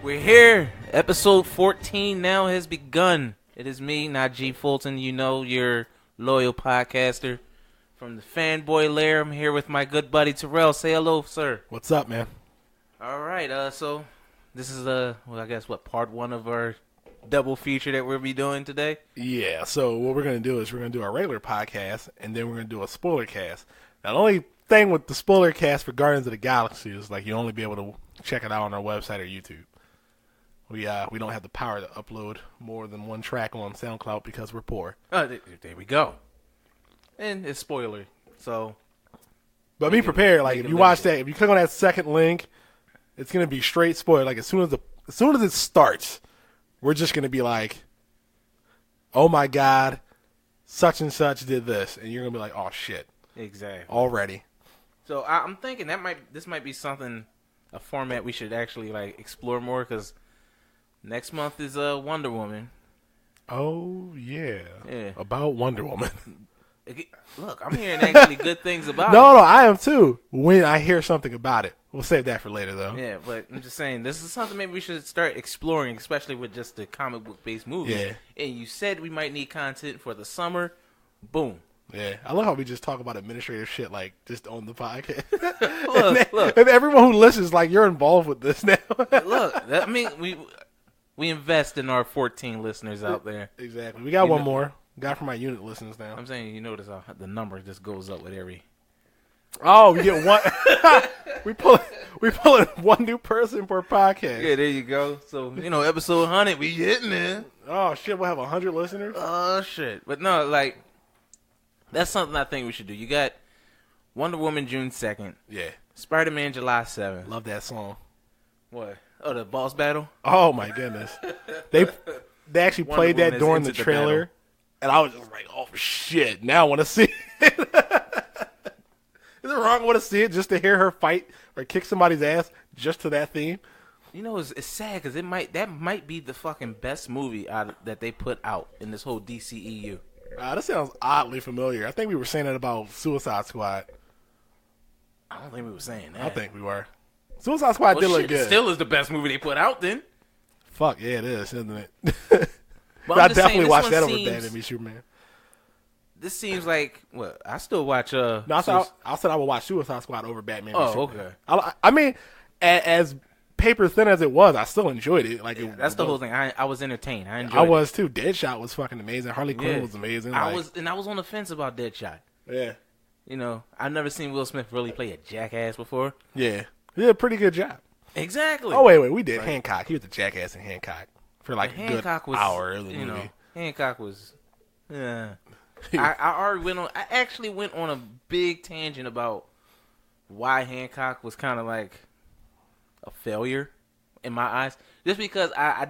We're here. Episode 14 now has begun. It is me, Najee Fulton. You know, your loyal podcaster from the Fanboy Lair. I'm here with my good buddy Terrell. Say hello, sir. What's up, man? All right. So this is I guess part one of our double feature that we'll be doing today. Yeah. So what we're gonna do is we're gonna do our regular podcast, and then we're gonna do a spoiler cast. Now, the only thing with the spoiler cast for Guardians of the Galaxy is like you only be able to check it out on our website or YouTube. We don't have the power to upload more than one track on SoundCloud because we're poor. There we go. And it's spoiler. So, but be prepared. Like if you watch that, if you click on that second link, it's gonna be straight spoiler. Like as soon as it starts, we're just gonna be like, "Oh my god, such and such did this," and you're gonna be like, "Oh shit." Exactly. Already. So I'm thinking this might be something, a format we should actually explore more, because next month is Wonder Woman. Oh yeah. About Wonder Woman. Look, I'm hearing actually good things about it. No, I am too. When I hear something about it, we'll save that for later though. Yeah, but I'm just saying this is something maybe we should start exploring, especially with just the comic book based movies. Yeah. And you said we might need content for the summer. Boom. Yeah, I love how we just talk about administrative shit just on the podcast. Look. And everyone who listens, you're involved with this now. We invest in our 14 listeners out there. Exactly. We got one more. Got from my unit listens now. I'm saying, you notice how the number just goes up with every. Oh, we get one. we pull in one new person per podcast. Yeah, there you go. So episode 100, we getting there. Oh shit, we'll have 100 listeners. Oh shit, but no, that's something I think we should do. You got Wonder Woman June 2nd. Yeah. Spider-Man July 7th. Love that song. What? Oh, the boss battle? Oh my goodness. They actually played that during the trailer, and I was just like, oh shit, now I want to see it. Is it wrong? I want to see it just to hear her fight or kick somebody's ass just to that theme. It's sad because that might be the fucking best movie that they put out in this whole DCEU. That sounds oddly familiar. I think we were saying that about Suicide Squad. I don't think we were saying that. I think we were. Suicide Squad did look good. It still is the best movie they put out then. Fuck, yeah, it is, isn't it? But I definitely watched that over Batman v Superman. This seems like, I still watch... No, I said I would watch Suicide Squad over Batman v Superman. Okay. I mean, as paper thin as it was, I still enjoyed it. That's the whole thing. I was entertained. I enjoyed it. I was too. Deadshot was fucking amazing. Harley Quinn was amazing. I was on the fence about Deadshot. Yeah. I've never seen Will Smith really play a jackass before. Yeah. He did a pretty good job. Exactly. Oh, wait. We did Hancock. He was the jackass in Hancock for a good hour of the movie. Hancock was... Yeah. I actually went on a big tangent about why Hancock was kind of like a failure in my eyes, just because I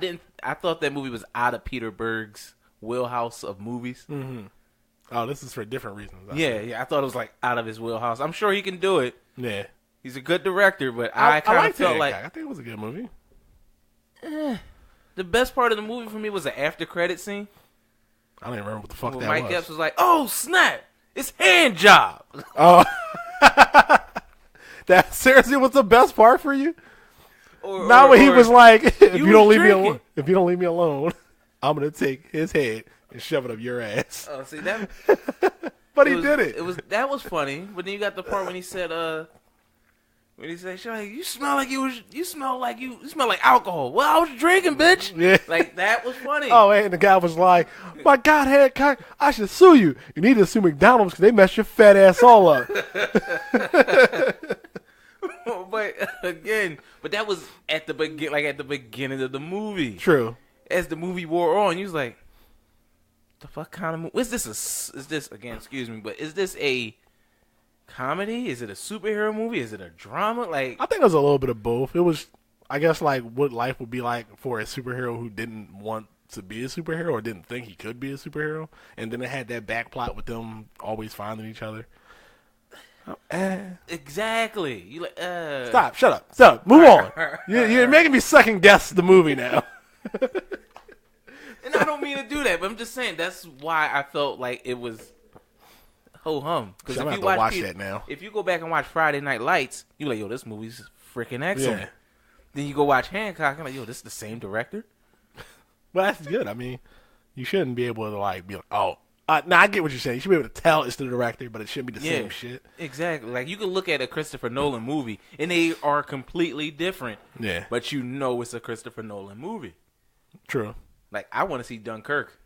thought that movie was out of Peter Berg's wheelhouse of movies. Mm-hmm. Oh, this is for different reasons. I thought it was out of his wheelhouse. I'm sure he can do it. Yeah, he's a good director, but I kind of felt like I think it was a good movie. The best part of the movie for me was the after credit scene. I don't even remember what the fuck that Mike was. Epps was like, "Oh snap, it's hand job." Oh, that seriously was the best part for you. When he was like, if you don't leave me alone, I'm gonna take his head and shove it up your ass. Oh, see that? But he did it. That was funny. But then you got the part when he said, "You smell like alcohol." Well, I was drinking, bitch. Yeah. That was funny. Oh, and the guy was like, "My God, Hancock, I should sue you. You need to sue McDonald's because they messed your fat ass all up." But that was at the beginning of the movie. True. As the movie wore on, you was like, "The fuck kind of movie? Is this a comedy? Is it a superhero movie? Is it a drama?" I think it was a little bit of both. It was, I guess, what life would be like for a superhero who didn't want to be a superhero or didn't think he could be a superhero, and then it had that back plot with them always finding each other. Exactly. You Stop. Shut up. Move on. You're making me second guess the movie now. And I don't mean to do that, but I'm just saying that's why I felt like it was ho hum. Because if you watch that now, if you go back and watch Friday Night Lights, you're like, "Yo, this movie's freaking excellent." Yeah. Then you go watch Hancock, and like, yo, this is the same director? Well, that's good. I mean, you shouldn't be able to, like, be like, oh. I get what you're saying. You should be able to tell it's the director, but it shouldn't be the same shit. Exactly. Like, you can look at a Christopher Nolan movie, and they are completely different. Yeah. But you know it's a Christopher Nolan movie. True. Like, I want to see Dunkirk.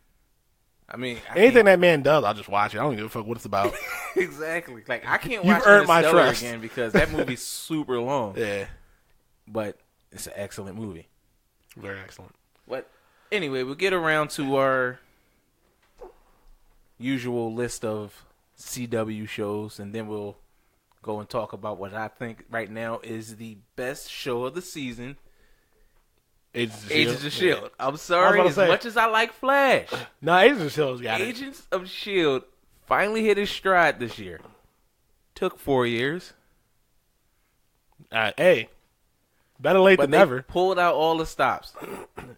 I mean, anything that man does, I'll just watch it. I don't give a fuck what it's about. Exactly. Like, I can't You've watch earned my Interstellar trust. again because that movie's super long. Yeah. But it's an excellent movie. Very excellent. But anyway, we'll get around to our usual list of CW shows, and then we'll go and talk about what I think right now is the best show of the season, Agents of S.H.I.E.L.D. Yeah. I'm sorry, much as I like Flash. No, Agents of S.H.I.E.L.D.'s got it. Agents of S.H.I.E.L.D. finally hit his stride this year. Took 4 years. Hey, better late than never. Pulled out all the stops.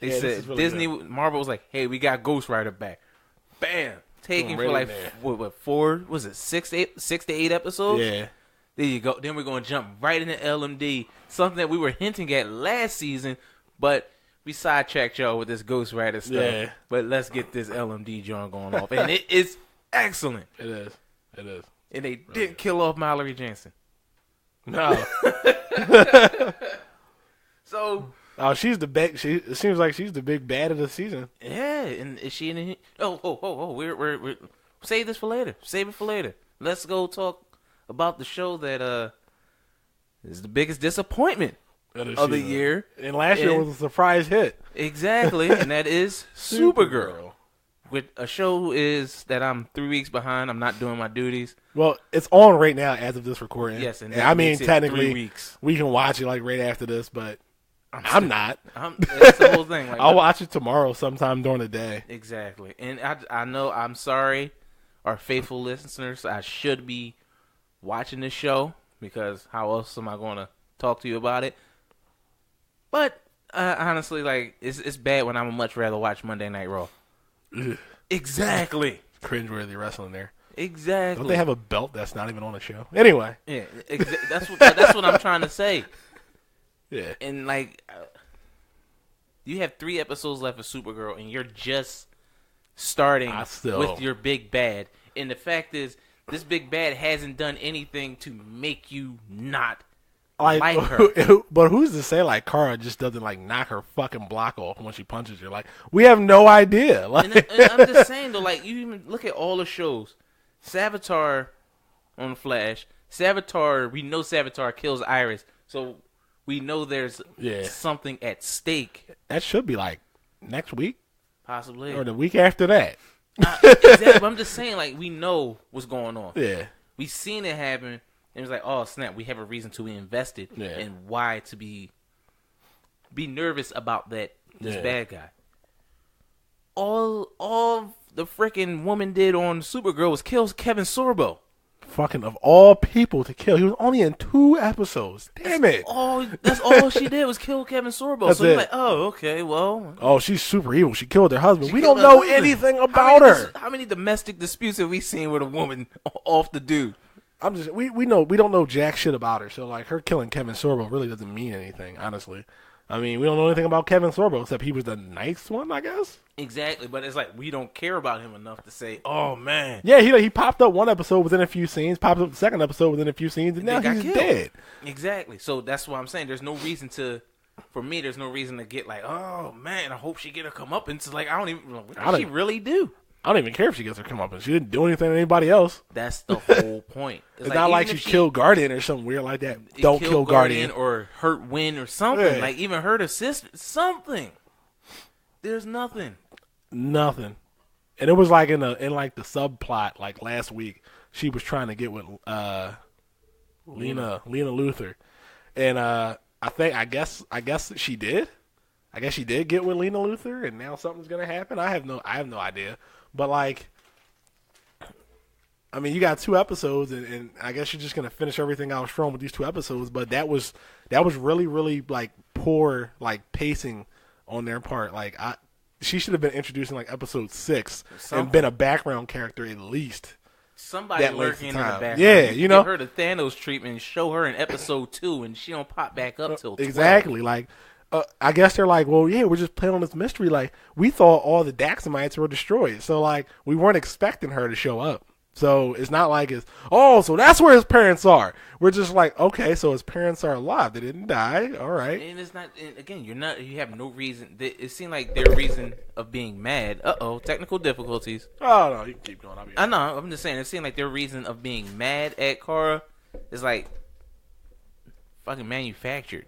They said really Disney, good. Marvel was like, hey, we got Ghost Rider back. Bam. Taking for like, what, 4, was it 6 to 8 episodes? Yeah. There you go. Then we're going to jump right into LMD. Something that we were hinting at last season, but we sidetracked y'all with this Ghost Rider stuff. Yeah. But let's get this LMD joint going off. And it is excellent. It is. It is. And they didn't kill off Mallory Jansen. No. So... Oh, she's the big. It seems like she's the big bad of the season. Yeah, and is she in it? Oh! We're save this for later. Save it for later. Let's go talk about the show that is the biggest disappointment of the year. And last year was a surprise hit. Exactly, and that is Supergirl. With a show is that I'm 3 weeks behind. I'm not doing my duties. Well, it's on right now as of this recording. Yes, and I mean technically 3 weeks. We can watch it like right after this, but. I'm not. That's the whole thing. Like, I'll watch it tomorrow sometime during the day. Exactly. And I know, I'm sorry, our faithful listeners, I should be watching this show because how else am I going to talk to you about it? But honestly, like, it's bad when I would much rather watch Monday Night Raw. Exactly. Cringeworthy wrestling there. Exactly. Don't they have a belt that's not even on the show? Anyway. Yeah, that's what I'm trying to say. Yeah. And, like, you have 3 episodes left of Supergirl, and you're just starting with your big bad. And the fact is, this big bad hasn't done anything to make you not like her. But who's to say, like, Kara just doesn't, like, knock her fucking block off when she punches you? Like, we have no idea. Like, and I'm just saying, though, like, you even look at all the shows. Savitar on Flash. Savitar, we know Savitar kills Iris. So... we know there's something at stake. That should be like next week, possibly, or the week after that. Exactly. But I'm just saying, like, we know what's going on. Yeah, we seen it happen, and it's like, oh snap, we have a reason to be invested, and why to be nervous about this bad guy. All the freaking woman did on Supergirl was kill Kevin Sorbo. Fucking of all people to kill. He was only in 2 episodes. Damn it. That's all she did was kill Kevin Sorbo. So you're like, oh, okay, well. Oh, she's super evil. She killed her husband. We don't know anything about her. How many domestic disputes have we seen with a woman off the dude? We don't know jack shit about her. So like her killing Kevin Sorbo really doesn't mean anything, honestly. I mean, we don't know anything about Kevin Sorbo except he was the nice one, I guess. Exactly, but it's like we don't care about him enough to say, "Oh man." Yeah, he popped up one episode within a few scenes, popped up the second episode within a few scenes, and now he's dead. Exactly. So that's what I'm saying. There's no reason to, for me, there's no reason to get like, "Oh man, I hope she get her comeuppance." Like I don't even. What does she really do? I don't even care if she gets her comeuppance. She didn't do anything to anybody else. That's the whole point. It's not like she killed Guardian or something weird like that. Don't kill Guardian or hurt Win or something. Yeah. Like even hurt her sister. Something. There's nothing. Nothing. And it was like in like the subplot like last week. She was trying to get with Lena Luthor, and I guess she did. I guess she did get with Lena Luthor, and now something's gonna happen. I have no idea. But like, I mean, you got 2 episodes, and I guess you're just gonna finish everything I was strong with these 2 episodes. But that was really, really like poor like pacing on their part. Like she should have been introducing like episode 6 and been a background character at least. Somebody that length lurking of in the time. background. Yeah, you know. Give her the Thanos treatment and show her in episode 2, and she don't pop back up till 12. Exactly. Like, I guess they're like, well, yeah, we're just playing on this mystery. Like, we thought all the Daxamites were destroyed, so like, we weren't expecting her to show up. So it's not like it's, oh, so that's where his parents are. We're just like, okay, so his parents are alive. They didn't die. All right. And it's not, and again, you have no reason. It seemed like their reason of being mad. Technical difficulties. Oh, no, you can keep going. I know. I'm just saying, it seemed like their reason of being mad at Kara is like fucking manufactured.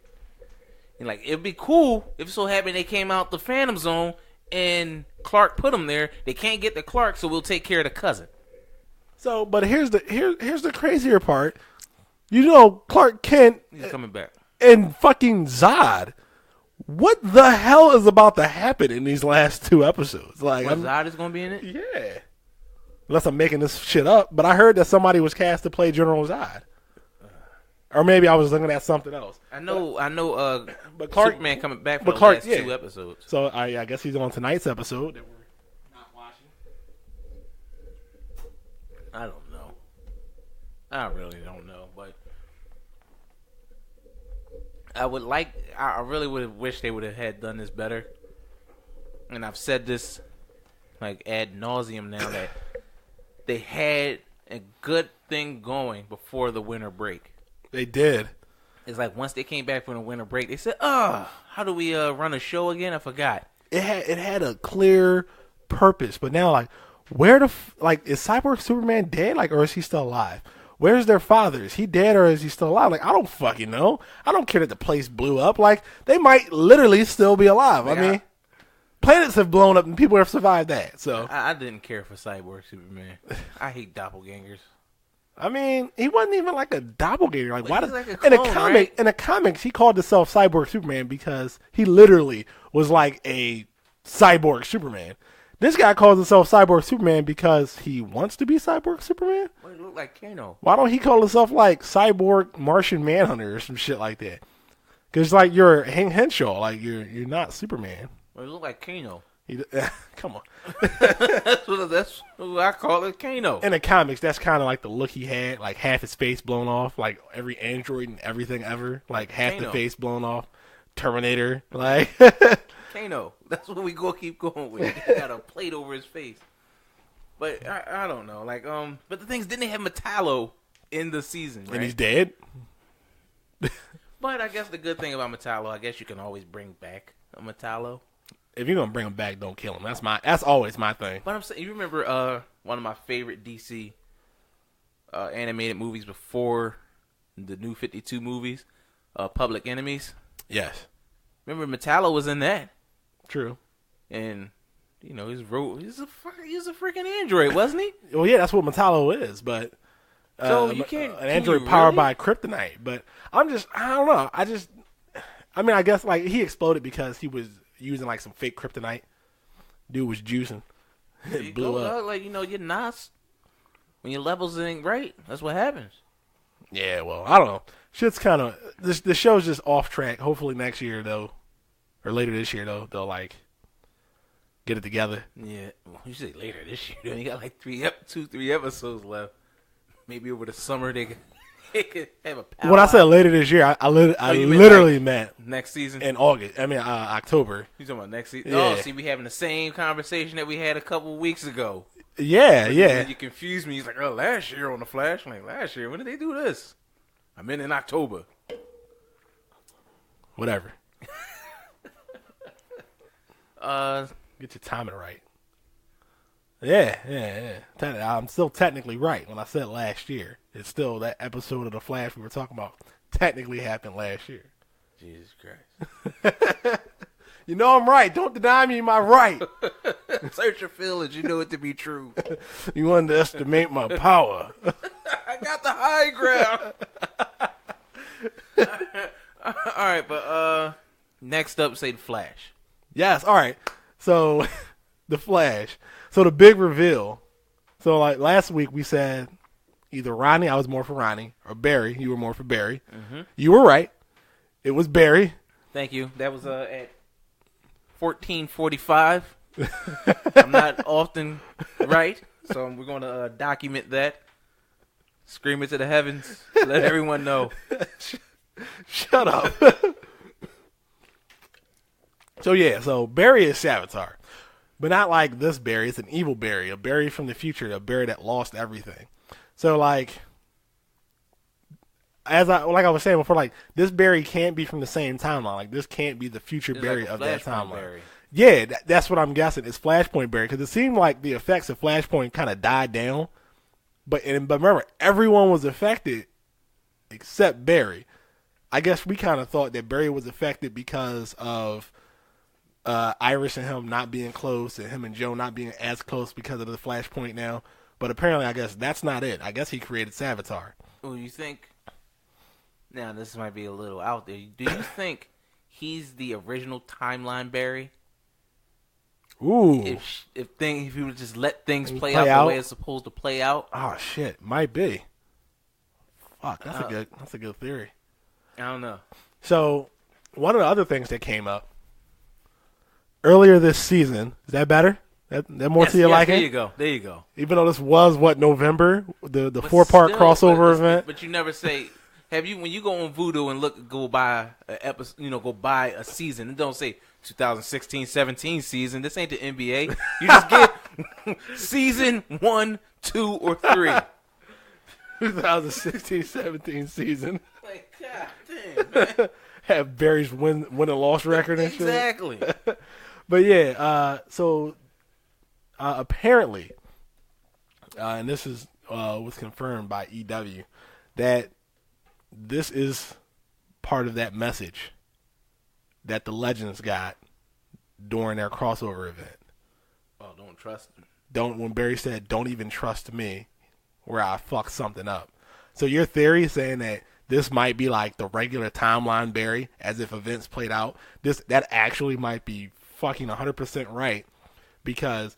And like, it'd be cool if it so happened they came out the Phantom Zone and Clark put them there. They can't get to Clark, so we'll take care of the cousin. So, but here's the crazier part. You know, Clark Kent He's coming back. and fucking Zod. What the hell is about to happen in these last 2 episodes? Like, Zod is going to be in it? Yeah. Unless I'm making this shit up, but I heard that somebody was cast to play General Zod. Or maybe I was looking at something else. I know. But Clark, Superman coming back for the last 2 episodes. So I guess he's on tonight's episode that we're not watching. I don't know. I really don't know, but I really would have wished they would have had done this better. And I've said this like ad nauseum now that they had a good thing going before the winter break. They did. It's like once they came back from the winter break, they said, how do we run a show again? I forgot. It had a clear purpose, but now like where is Cyborg Superman dead? Like, or is he still alive? Where's their father? Is he dead or is he still alive? Like, I don't fucking know. I don't care that the place blew up. Like, they might literally still be alive. Like, I mean, planets have blown up and people have survived that. So I didn't care for Cyborg Superman. I hate doppelgangers. I mean, he wasn't even like a doppelganger. Like, why? Like a clone, in the comics, he called himself Cyborg Superman because he literally was like a cyborg Superman. This guy calls himself Cyborg Superman because he wants to be Cyborg Superman. Well, he look like Kano. Why don't he call himself like Cyborg Martian Manhunter or some shit like that? Because like you're Hank Henshaw, like you're not Superman. Well, he look like Kano. Come on. that's what I call it, Kano. In the comics, that's kind of like the look he had, like half his face blown off, like every android and everything ever, like half Kano. the face blown off. Terminator, like Kano. That's what we keep going with. He got a plate over his face. But I don't know, like But the things didn't they have Metallo in the season, right? And he's dead. But I guess the good thing about Metallo, I guess you can always bring back a Metallo. If you're gonna bring him back, don't kill him. That's always my thing. But I'm saying, you remember one of my favorite DC animated movies before the New 52 movies, Public Enemies? Yes. Remember Metallo was in that. True. And you know, he's a freaking android, wasn't he? Well, yeah, that's what Metallo is, but so you can't an android powered by kryptonite. But I don't know. I guess like he exploded because he was using like some fake kryptonite. Dude was juicing. It blew up. Like, you know, you're NOS. When your levels ain't right, that's what happens. Yeah, well, I don't know. Shit's kind of the show's just off track. Hopefully next year though, or later this year though, they'll like get it together. Yeah, well, you say later this year. You got like 3 episodes left. Maybe over the summer they could have a power. When I said later this year, I literally meant next season in August. I mean October. You talking about next season? Yeah. Oh, see, we having the same conversation that we had a couple weeks ago. Yeah, yeah. You confused me. He's like, oh, last year on the Flash. I'm like, last year? When did they do this? I'm in October. Whatever. Get your timing right. Yeah. I'm still technically right when I said last year. It's still that episode of The Flash we were talking about technically happened last year. Jesus Christ. You know I'm right. Don't deny me my right. Search your feelings. You know it to be true. You underestimate my power. I got the high ground. All right, but next up, say The Flash. Yes, all right. So, The Flash. So, the big reveal. So, like, last week we said either Ronnie, I was more for Ronnie, or Barry, you were more for Barry. Mm-hmm. You were right. It was Barry. Thank you. That was at 14:45. I'm not often right, So we're going to document that. Scream it to the heavens. Let everyone know. Shut up. So Barry is Savitar. But not like this Barry. It's an evil Barry. A Barry from the future. A Barry that lost everything. So, like, I was saying before, like, this Barry can't be from the same timeline. Like, this can't be the future Barry like of that timeline. Barry. Yeah, that's what I'm guessing. It's Flashpoint Barry. Because it seemed like the effects of Flashpoint kind of died down. But remember, everyone was affected except Barry. I guess we kind of thought that Barry was affected because of Iris and him not being close and him and Joe not being as close because of the Flashpoint now. But apparently, I guess that's not it. I guess he created Savitar. Well, you think... Now, this might be a little out there. Do you think he's the original timeline Barry? Ooh. If he would just let things play out the way it's supposed to play out? Oh, shit. Might be. Fuck, that's a good theory. I don't know. So, one of the other things that came up earlier this season, is that better? That more to your liking? There you go. Even though this was, November? The 4-part crossover event? But you never say... When you go on Vudu and go buy a episode, go buy a season, it don't say 2016-17 season. This ain't the NBA. You just get season 1, 2, or 3. 2016-17 season. Like, God damn, man. Have Barry's win and loss record and shit. Exactly. But yeah, so apparently, and this is was confirmed by EW, that this is part of that message that the Legends got during their crossover event. Oh, don't trust him. When Barry said, "Don't even trust me," where I fucked something up. So your theory is saying that this might be like the regular timeline Barry, as if events played out. That actually might be fucking 100% right, because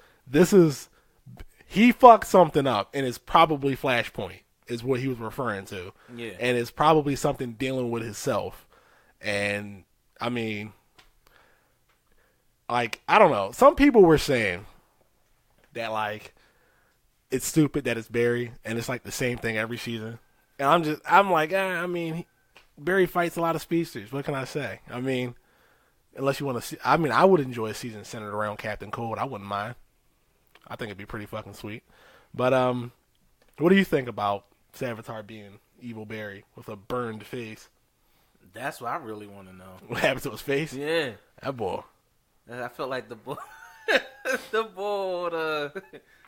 he fucked something up, and it's probably Flashpoint. Is what he was referring to. Yeah. And it's probably something dealing with himself. And, I mean, like, I don't know. Some people were saying that, like, it's stupid that it's Barry, and it's, like, the same thing every season. And I'm like, I mean, Barry fights a lot of speedsters. What can I say? I mean, unless you want to see, I mean, I would enjoy a season centered around Captain Cold. I wouldn't mind. I think it'd be pretty fucking sweet. But, what do you think about Savitar being evil Barry with a burned face? That's what I really want to know. What happened to his face? Yeah. That boy. I felt like the boy, the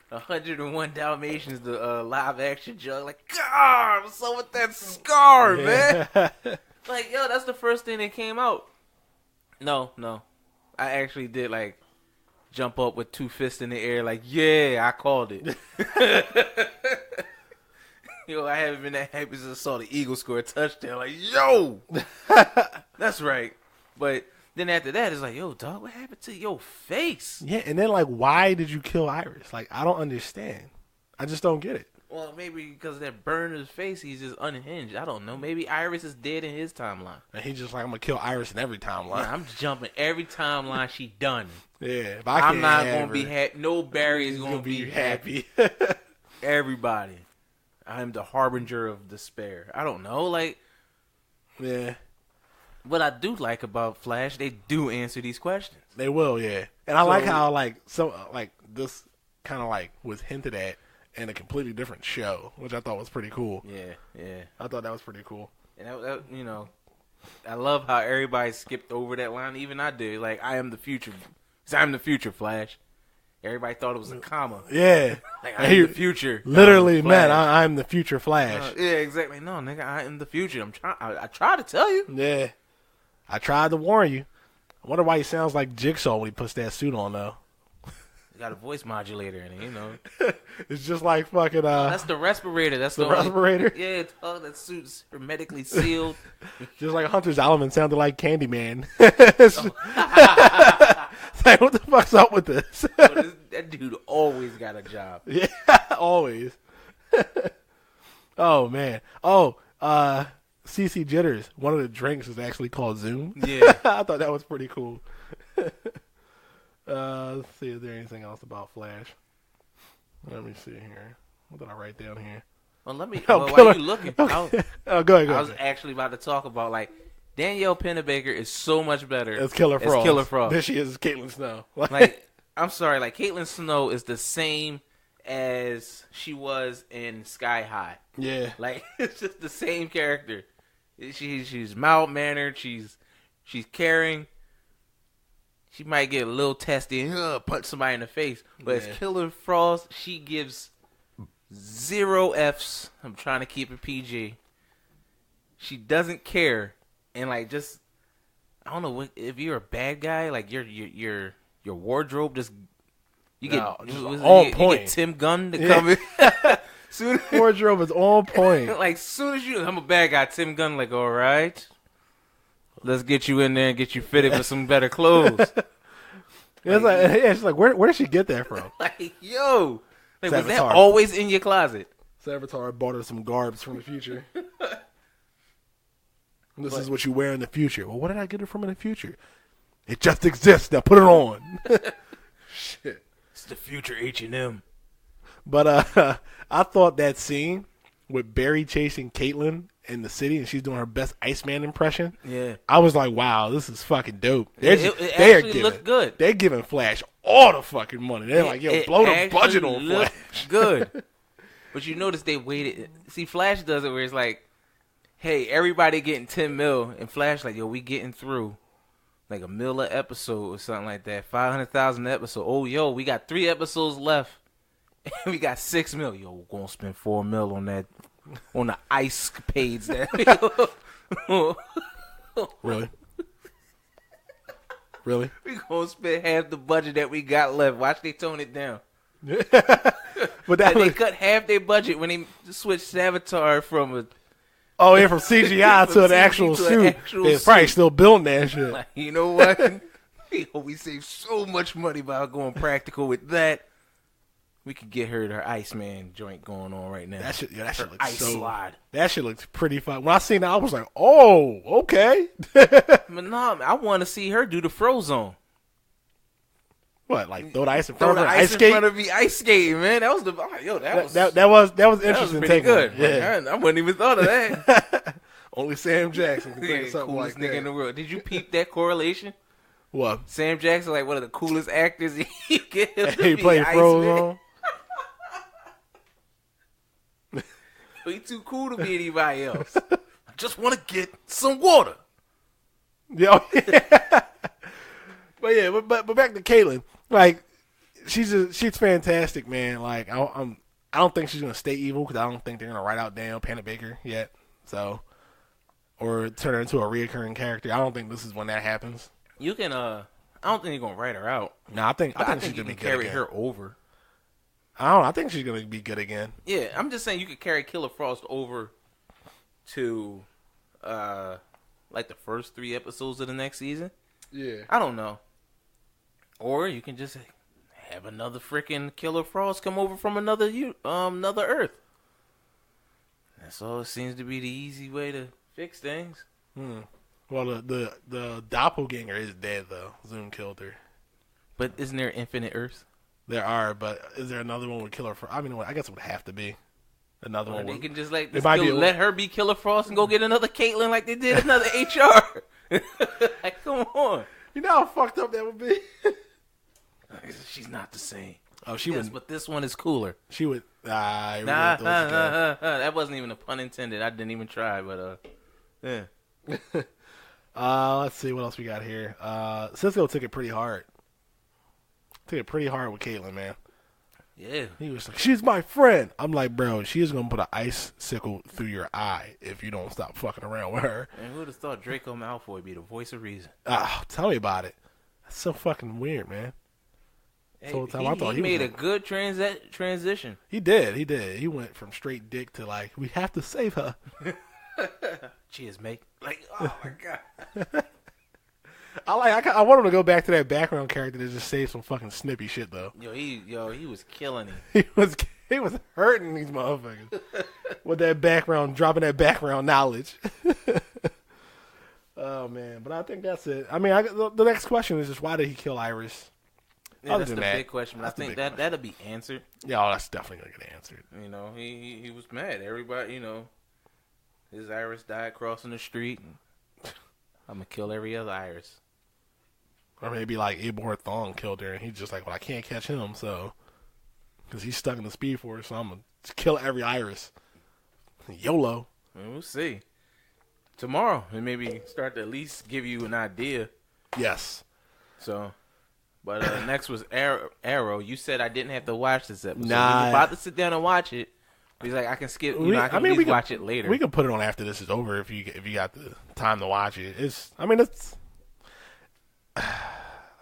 101 Dalmatians, the live action jug. Like, God, what's up with that scar, man? Like, yo, that's the first thing that came out. No. I actually did, like, jump up with 2 fists in the air, like, yeah, I called it. Yo, I haven't been that happy since I saw the Eagles score a touchdown. Like, yo, that's right. But then after that, it's like, yo, dog, what happened to your face? Yeah, and then, like, why did you kill Iris? Like, I don't understand. I just don't get it. Well, maybe because of that burn in his face, he's just unhinged. I don't know. Maybe Iris is dead in his timeline. And he's just like, I'm going to kill Iris in every timeline. Yeah, I'm jumping every timeline she done. Yeah, if I'm not going to be happy. No Barry is going to be happy. Everybody. I'm the harbinger of despair. I don't know, like... Yeah. What I do like about Flash, they do answer these questions. They will, yeah. And I like how, like, this kind of, like, was hinted at in a completely different show, which I thought was pretty cool. Yeah. I thought that was pretty cool. And, that, I love how everybody skipped over that line. Even I did. Like, I am the future. I'm the future, Flash. Everybody thought it was a comma. Yeah. Like, I am the future. Literally, man, I'm the future Flash. Yeah, exactly. No, nigga, I am the future. I tried to tell you. Yeah. I tried to warn you. I wonder why he sounds like Jigsaw when he puts that suit on, though. He got a voice modulator in it, It's just like fucking... that's the respirator. That's the respirator? Yeah, that suit's hermetically sealed. Just like Hunter's Element sounded like Candyman. Like, what the fuck's up with this? That dude always got a job. Yeah, always. Oh, man. Oh, CC Jitters. One of the drinks is actually called Zoom. Yeah. I thought that was pretty cool. Let's see, is there anything else about Flash? Let me see here. What did I write down here? Well, while you looking, Okay. Go ahead. I was actually about to talk about, like, Danielle Pennebaker is so much better as Killer Frost. Than she is as Caitlin Snow. Like, I'm sorry, like, Caitlin Snow is the same as she was in Sky High. Yeah. Like, it's just the same character. She's mild-mannered. She's caring. She might get a little testy and punch somebody in the face. But as Killer Frost, she gives 0 Fs. I'm trying to keep it PG. She doesn't care. And, like, just, I don't know, if you're a bad guy, like, your wardrobe just, you get on point. You get Tim Gunn to come in. Wardrobe is on point. Like, soon as I'm a bad guy, Tim Gunn, like, all right, let's get you in there and get you fitted with some better clothes. She's like, where did she get that from? Like, yo, like, was that Savitar. always in your closet? Savitar bought her some garbs from the future. This is what you wear in the future. Well, what did I get it from in the future? It just exists. Now put it on. Shit. It's the future H&M. But I thought that scene with Barry chasing Caitlin in the city and she's doing her best Iceman impression. Yeah. I was like, wow, this is fucking dope. It actually looked good. They're giving Flash all the fucking money. They're like, yo, blow the budget on Flash. Good. But you notice they waited. See, Flash does it where it's like, hey, everybody getting 10 mil, and Flash like, yo, we getting through like $1 million an episode or something like that, 500,000 an episode. Oh, yo, we got 3 episodes left, and we got 6 mil. Yo, we're gonna spend 4 mil on that, on the ice capades. Really? Really? We gonna spend half the budget that we got left. Watch they tone it down. But they cut half their budget when they switched Savitar from a. Oh, yeah, from CGI to an actual suit. They're probably still building that shit. Like, you know what? We saved so much money by going practical with that. We could get her Iceman joint going on right now. That shit looks ice slide. That shit looks pretty fun. When I seen that, I was like, oh, okay. But no, I want to see her do the Frozone. What, like throw the ice in front of her? Ice skate? In front of me, ice skating, man. That was that was interesting. Pretty good. Yeah. I wouldn't even thought of that. Only Sam Jackson can think of something coolest like nigga that. in the world. Did you peep that correlation? What? Sam Jackson, like one of the coolest actors. He played Frozone. He too cool to be anybody else. I just want to get some water. Yeah. But back to Caitlin. Like, she's fantastic, man. Like, I don't think she's gonna stay evil because I don't think they're gonna write out Danielle Pennebaker yet. So, or turn her into a reoccurring character. I don't think this is when that happens. You can I don't think you're gonna write her out. No, I think she's you gonna can carry her over. I think she's gonna be good again. Yeah, I'm just saying you could carry Killer Frost over to like the first 3 episodes of the next season. Yeah. I don't know. Or you can just have another freaking Killer Frost come over from another Earth. That's all. It seems to be the easy way to fix things. Well, the doppelganger is dead though. Zoom killed her. But isn't there infinite Earths? There are, but is there another one with Killer Frost? I mean, I guess it would have to be another one. They can just let her be Killer Frost and go get another Caitlin like they did another HR. Like, come on. You know how fucked up that would be. She's not the same. Oh, she was, but this one is cooler. She would. That wasn't even a pun intended. I didn't even try, but yeah. Let's see what else we got here. Cisco took it pretty hard. Took it pretty hard with Caitlin, man. Yeah. He was like, she's my friend. I'm like, bro, she is going to put an icicle through your eye if you don't stop fucking around with her. And who would have thought Draco Malfoy would be the voice of reason? Tell me about it. That's so fucking weird, man. Hey, he made a good transition. He did. He went from straight dick to like, we have to save her. Cheers, mate. Like, oh my God. I want him to go back to that background character to just say some fucking snippy shit though. He was killing him. He was hurting these motherfuckers with that background, dropping that background knowledge. Oh man, but I think that's it. I mean, the next question is just why did he kill Iris? Yeah, that's the big question. But I think that'll be answered. Yeah, that's definitely gonna get answered. You know, he was mad. Everybody, you know, his iris died crossing the street. And I'm gonna kill every other iris. Or maybe like Abor Thong killed her, and he's just like, well, I can't catch him, so because he's stuck in the Speed Force, so I'm gonna kill every iris. YOLO. We'll see. Tomorrow, and maybe start to at least give you an idea. Yes. So, but next was Arrow. You said I didn't have to watch this episode. Nah. We were about to sit down and watch it. He's like, I can skip. I can at least watch it later. We can put it on after this is over if you got the time to watch it. It's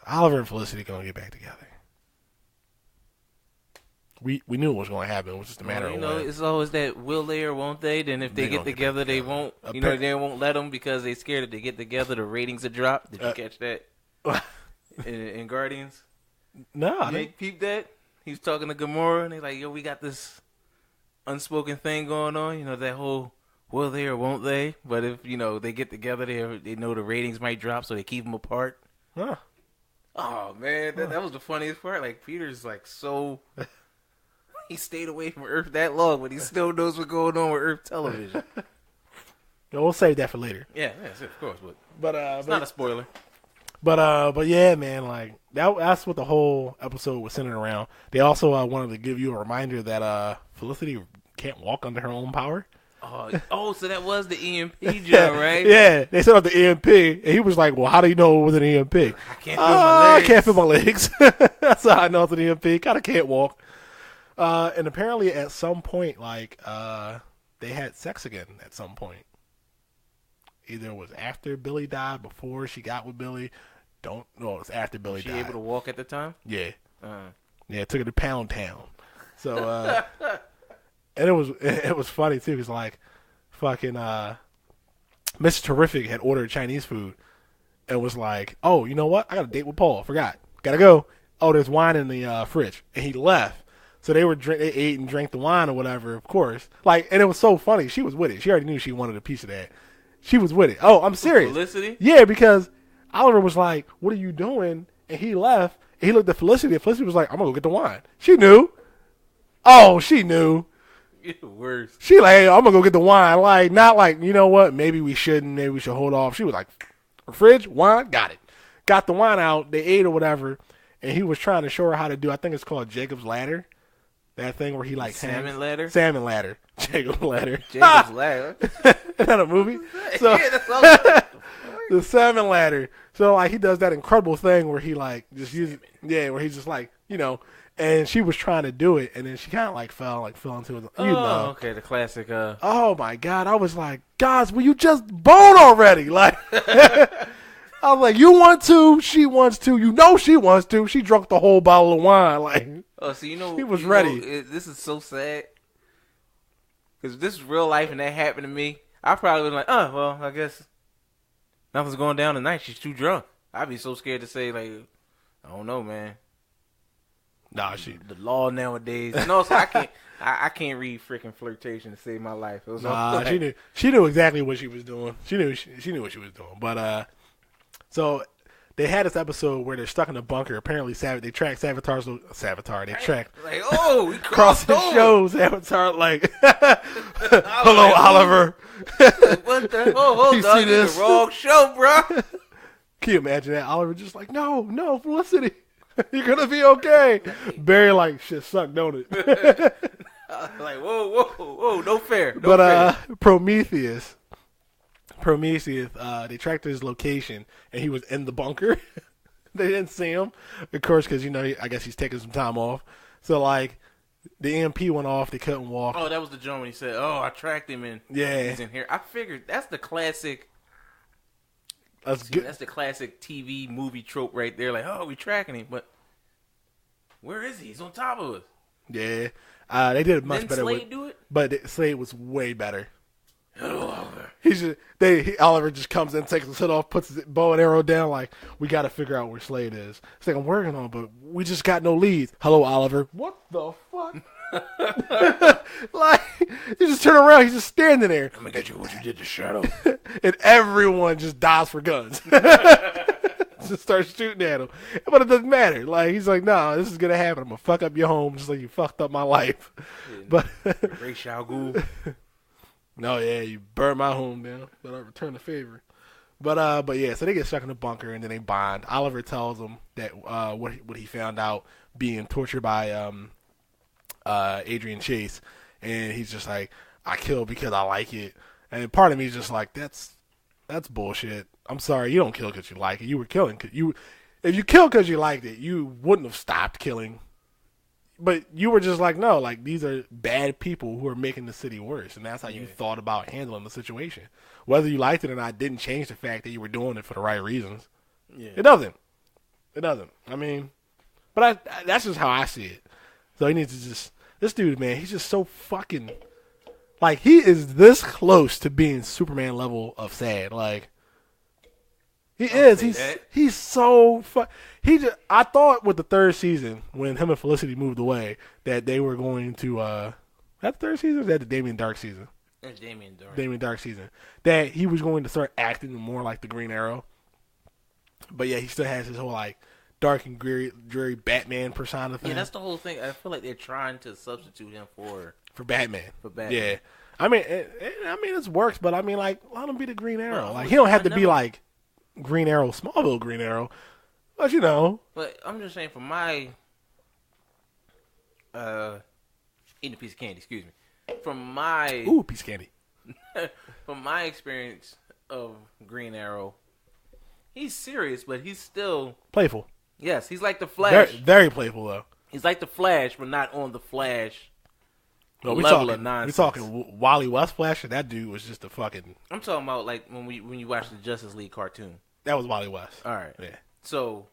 Oliver and Felicity gonna get back together. We knew what was going to happen. It was just a matter of when. It's always that will they or won't they? Then if they get together, they won't. They won't let them because they're scared if they get together, the ratings will drop. Did you catch that? in Guardians? No. You peep that? He was talking to Gamora, and they're like, yo, we got this unspoken thing going on. You know, that whole will they or won't they? But if, they get together, they know the ratings might drop, so they keep them apart. Huh. Oh, man. That was the funniest part. Like, Peter's like so... He stayed away from Earth that long, but he still knows what's going on with Earth television. We'll save that for later. Yeah, of course. But it's not a spoiler. But yeah, man, like that's what the whole episode was centered around. They also wanted to give you a reminder that Felicity can't walk under her own power. Oh, so that was the EMP job, right? Yeah, they set up the EMP, and he was like, "Well, how do you know it was an EMP?" I can't feel my legs. I can't feel my legs. That's how I know it's an EMP. Kind of can't walk. And apparently at some point, they had sex again at some point. Either it was after Billy died, before she got with Billy. It was after Billy died. Was she able to walk at the time? Yeah. Yeah, it took her to Pound Town. So, and it was funny, too, because, fucking Mr. Terrific had ordered Chinese food and was like, oh, you know what? I got a date with Paul. Forgot. Gotta go. Oh, there's wine in the fridge. And he left. So they ate and drank the wine or whatever, of course. And it was so funny. She was with it. She already knew she wanted a piece of that. She was with it. Oh, I'm serious. Felicity? Yeah, because Oliver was like, what are you doing? And he left. And he looked at Felicity. And Felicity was like, I'm going to go get the wine. She knew. Oh, she knew. You're the worst. She like, hey, I'm going to go get the wine. Not like, you know what? Maybe we shouldn't. Maybe we should hold off. She was like, fridge, wine, got it. Got the wine out. They ate or whatever. And he was trying to show her how to do, I think it's called Jacob's Ladder. That thing where he Salmon Ladder? Salmon Ladder. Jacob's Ladder. Jacob's Ladder? Isn't that a movie? So, yeah, that's all the Salmon Ladder. So, he does that incredible thing where he, just uses, where he's just and she was trying to do it, and then she kind of, fell into it. Okay, the classic, Oh, my God. I was like, guys, will you just bone already? I was like, you want to, she wants to, she wants to. She drunk the whole bottle of wine, so he was ready. This is so sad. Because this is real life and that happened to me. I probably was like, well, I guess nothing's going down tonight. She's too drunk. I'd be so scared to say, I don't know, man. Nah, the law nowadays. No, so I can't read freaking flirtation to save my life. It was she knew exactly what she was doing. She knew what she was doing. But so they had this episode where they're stuck in a bunker. Apparently, they tracked Savitar's. They tracked. We crossed the show. Savitar hello, Oliver. What the? Hold you on, see this? The wrong show, bro. Can you imagine that? Oliver just no, Felicity, you're gonna be okay. Barry shit sucked, don't it? Whoa, no fair. But Prometheus, they tracked his location, and he was in the bunker. They didn't see him, of course, because I guess he's taking some time off. So the EMP went off. They couldn't walk. Oh, that was the joint when he said, "Oh, I tracked him and he's in here." I figured that's the classic. That's the classic TV movie trope right there. We tracking him, but where is he? He's on top of us. Yeah, they did it much better. Slade do it? But Slade was way better. Oliver just comes in, takes his hood off, puts his bow and arrow down. We got to figure out where Slade is. It's I'm working on it, but we just got no leads. Hello, Oliver. What the fuck? You just turn around, he's just standing there. I'm gonna get you what you did to Shadow. And everyone just dies for guns. and starts shooting at him. But it doesn't matter. Like, he's like, no, this is going to happen. I'm going to fuck up your home just like you fucked up my life. But Ray Shao Gu. No, yeah, you burned my home down, but I returned the favor. But yeah, so they get stuck in the bunker and then they bond. Oliver tells them that what he found out being tortured by Adrian Chase, and he's just like, I kill because I like it. And part of me is just like, that's bullshit. I'm sorry, you don't kill because you like it. You were killing if you killed because you liked it, you wouldn't have stopped killing. But you were just like, no, like, these are bad people who are making the city worse. And that's how you thought about handling the situation. Whether you liked it or not didn't change the fact that you were doing it for the right reasons. Yeah. It doesn't. I mean, but that's just how I see it. So he needs to just, this dude, man, he's just so fucking, like, he is this close to being Superman level of sad. Like, he is. He's so I thought with the third season, when him and Felicity moved away, that they were going to that the third season or is that the Damien Dark season? That's Damien Dark. Damien Dark season. That he was going to start acting more like the Green Arrow. But yeah, he still has his whole like dark and dreary Batman persona thing. Yeah, that's the whole thing. I feel like they're trying to substitute him for Batman. Yeah. I mean it works, but I mean, like, let him be the Green Arrow. No, like, he don't have to be like Green Arrow, Smallville Green Arrow, but you know. But I'm just saying, for my eating a piece of candy, excuse me. From my piece of candy. From my experience of Green Arrow, he's serious, but he's still playful. Yes, he's like the Flash. Very playful though. He's like the Flash, but not on the Flash level of nonsense. We talking Wally West Flash, and that dude was just a fucking. I'm talking about like when you watch the Justice League cartoon. That was Wally West. All right. Yeah. So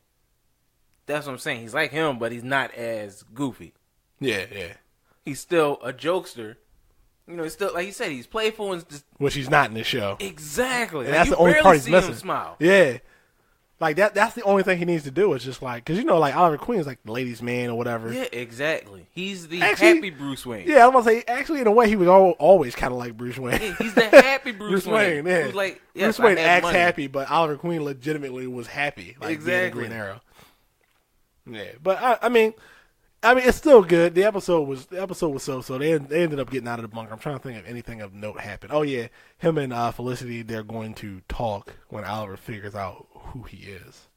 that's what I'm saying. He's like him, but he's not as goofy. Yeah. He's still a jokester. You know, he's still, like you said, he's playful and just, which he's not in this show. Exactly. And that's the only part he's missing. Him smile. Yeah. Like that's the only thing he needs to do is just like, because you know, like Oliver Queen is like the ladies' man or whatever. Yeah, exactly. He's the happy Bruce Wayne. Yeah, I was gonna say, actually, in a way, he was always kind of like Bruce Wayne. Yeah, he's the happy Bruce Wayne. Yeah. Who's like, Bruce Wayne acts happy, but Oliver Queen legitimately was happy. Like, exactly. Being a Green Arrow. Yeah, but I mean, it's still good. The episode was so. They ended up getting out of the bunker. I'm trying to think of anything of note happened. Oh yeah, him and Felicity, they're going to talk when Oliver figures out who he is.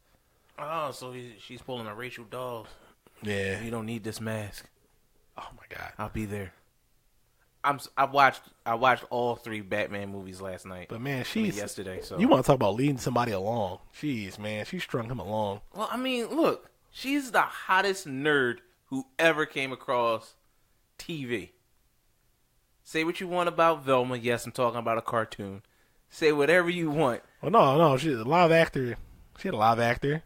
Oh, so she's pulling a Rachel Dawes. Yeah. You don't need this mask. Oh my God. I'll be there. I watched all 3 Batman movies last night. But man, yesterday. So you want to talk about leading somebody along? Jeez, man, she strung him along. Well, I mean, look, she's the hottest nerd who ever came across TV. Say what you want about Velma. Yes, I'm talking about a cartoon. Say whatever you want. Well, no, she's a live actor. She had a live actor.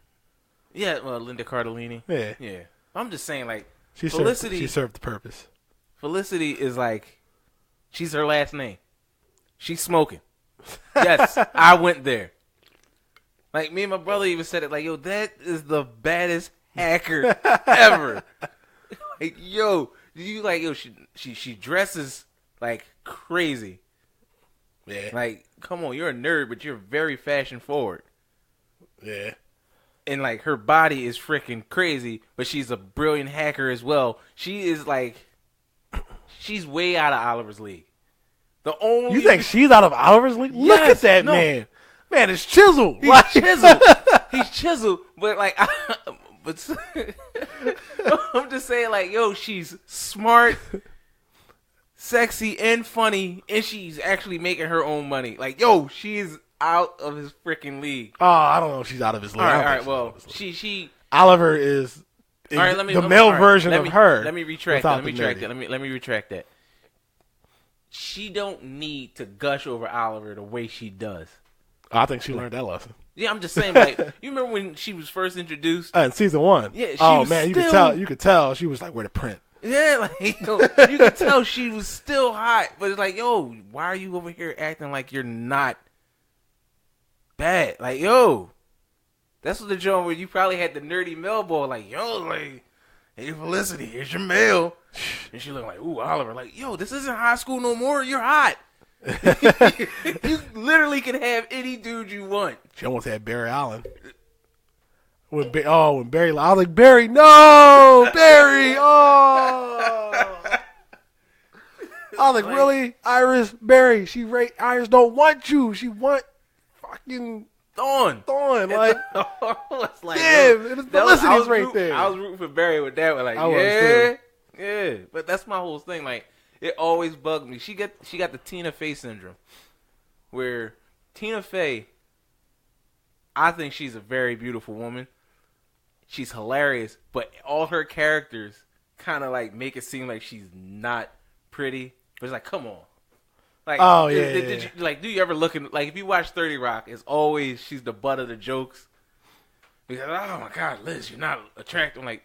Yeah, well, Linda Cardellini. Yeah. I'm just saying, like, Felicity. She served the purpose. Felicity is like, she's her last name. She's smoking. Yes, I went there. Like, me and my brother even said it, like, yo, that is the baddest hacker ever. Like, yo, she dresses like crazy. Yeah. Like, come on, you're a nerd, but you're very fashion forward. Yeah. And, like, her body is freaking crazy, but she's a brilliant hacker as well. She is, like, she's way out of Oliver's league. You think she's out of Oliver's league? Yes, look at that man. Man, it's chiseled. He's chiseled, but, like, I'm just saying, like, yo, she's smart, sexy, and funny, and she's actually making her own money. Like, yo, she is out of his freaking league. Oh, I don't know if she's out of his league. All right. Well, she Oliver is all right, the male version of her. Let me retract that. Let me retract that. She don't need to gush over Oliver the way she does. I think she learned that lesson. Yeah, I'm just saying, like, you remember when she was first introduced? In season 1. Yeah, you could tell she was like, where the print. Yeah, like, yo, you could tell she was still hot, but it's like, yo, why are you over here acting like you're not bad? Like, yo, that's what the joint where you probably had the nerdy male boy, like, yo, like, hey, Felicity, here's your mail. And she looked like, ooh, Oliver, like, yo, this isn't high school no more. You're hot. You literally can have any dude you want. She almost had Barry Allen. When Barry, I was like, Barry, no, Barry, oh. I was like, really, Iris, Barry? Iris don't want you. She want fucking Thorn. Like, like damn, it was Felicity's right there. I was rooting for Barry with that one. Like, yeah. But that's my whole thing. Like, it always bugged me. She got the Tina Fey syndrome, where Tina Fey, I think she's a very beautiful woman. She's hilarious, but all her characters kind of like make it seem like she's not pretty. But it's like, come on. Like, did you, like, do you ever look in, like, if you watch 30 Rock, it's always she's the butt of the jokes. Because, oh my God, Liz, you're not attractive. I'm like,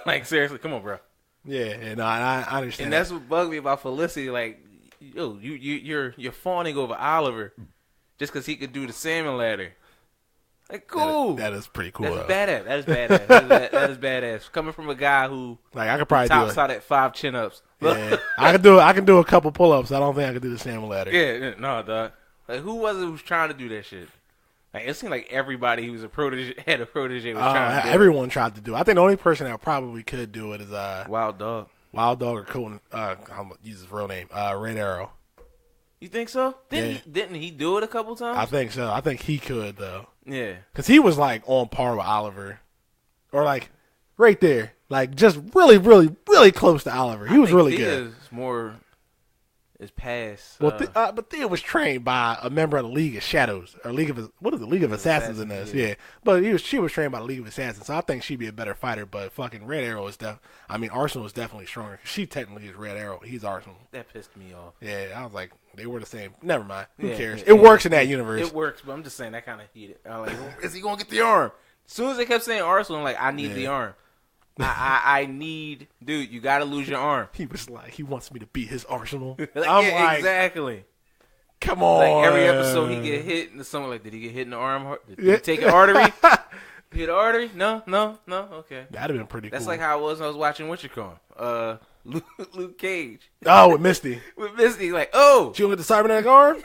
like, seriously, come on, bro. Yeah, no, I understand. And that's what bugged me about Felicity. Like, yo, you're fawning over Oliver just because he could do the salmon ladder. Like, cool. That is pretty cool. That's badass. That is badass. That is badass. Coming from a guy who like I could probably tops out at 5 chin-ups. Yeah, I can do a couple pull-ups. I don't think I can do the salmon ladder. Yeah, no, dog. Like, who was it who was trying to do that shit? Like, it seemed like everybody who was a protege was trying to do it. Everyone tried to do it. I think the only person that probably could do it is Wild Dog. Wild Dog or Colton. I'm gonna use his real name. Red Arrow. You think so? Didn't he do it a couple times? I think so. I think he could though. Yeah, because he was like on par with Oliver, or like right there, like just really, really, really close to Oliver. He was really good. Is past. Well, but Thea was trained by a member of the League of Shadows or League of Assassins in this. Yeah, but she was trained by the League of Assassins, so I think she'd be a better fighter. But fucking Red Arrow is Arsenal is definitely stronger. She technically is Red Arrow. He's Arsenal. That pissed me off. Yeah, I was like, they were the same. Never mind. Who cares? It works in that universe. It works, but I'm just saying that kind of heated. I'm like, is he gonna get the arm? As soon as they kept saying Arsenal, I'm like, I need the arm. I need, dude, you got to lose your arm. He was like, he wants me to beat his Arsenal. Like, exactly. Come on. Like, every episode he get hit, and someone like, did he get hit in the arm? Did he take an artery? Hit an artery? No, okay. That'd have been pretty cool. That's like how it was when I was watching Luke Cage. Oh, with Misty. Like, oh. She gonna get the cybernetic arm?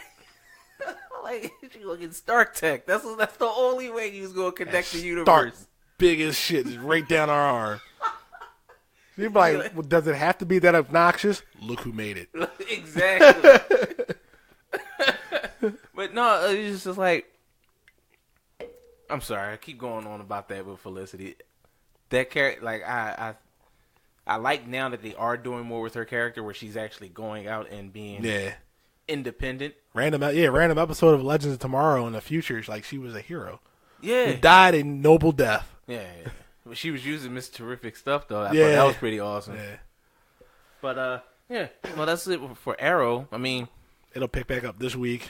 Like, she gonna get Stark Tech. That's the only way he was gonna connect the universe. Stark. Big as shit, just right down our arm. You'd be like, well, does it have to be that obnoxious? Look who made it. Exactly. But no, it's just like, I'm sorry, I keep going on about that with Felicity. That character, like, I like now that they are doing more with her character, where she's actually going out and being independent. Random episode of Legends of Tomorrow in the future, like she was a hero. Yeah, who died a noble death. Yeah. But she was using Miss Terrific stuff though. I thought that was pretty awesome. Yeah. But well, that's it for Arrow. I mean, it'll pick back up this week.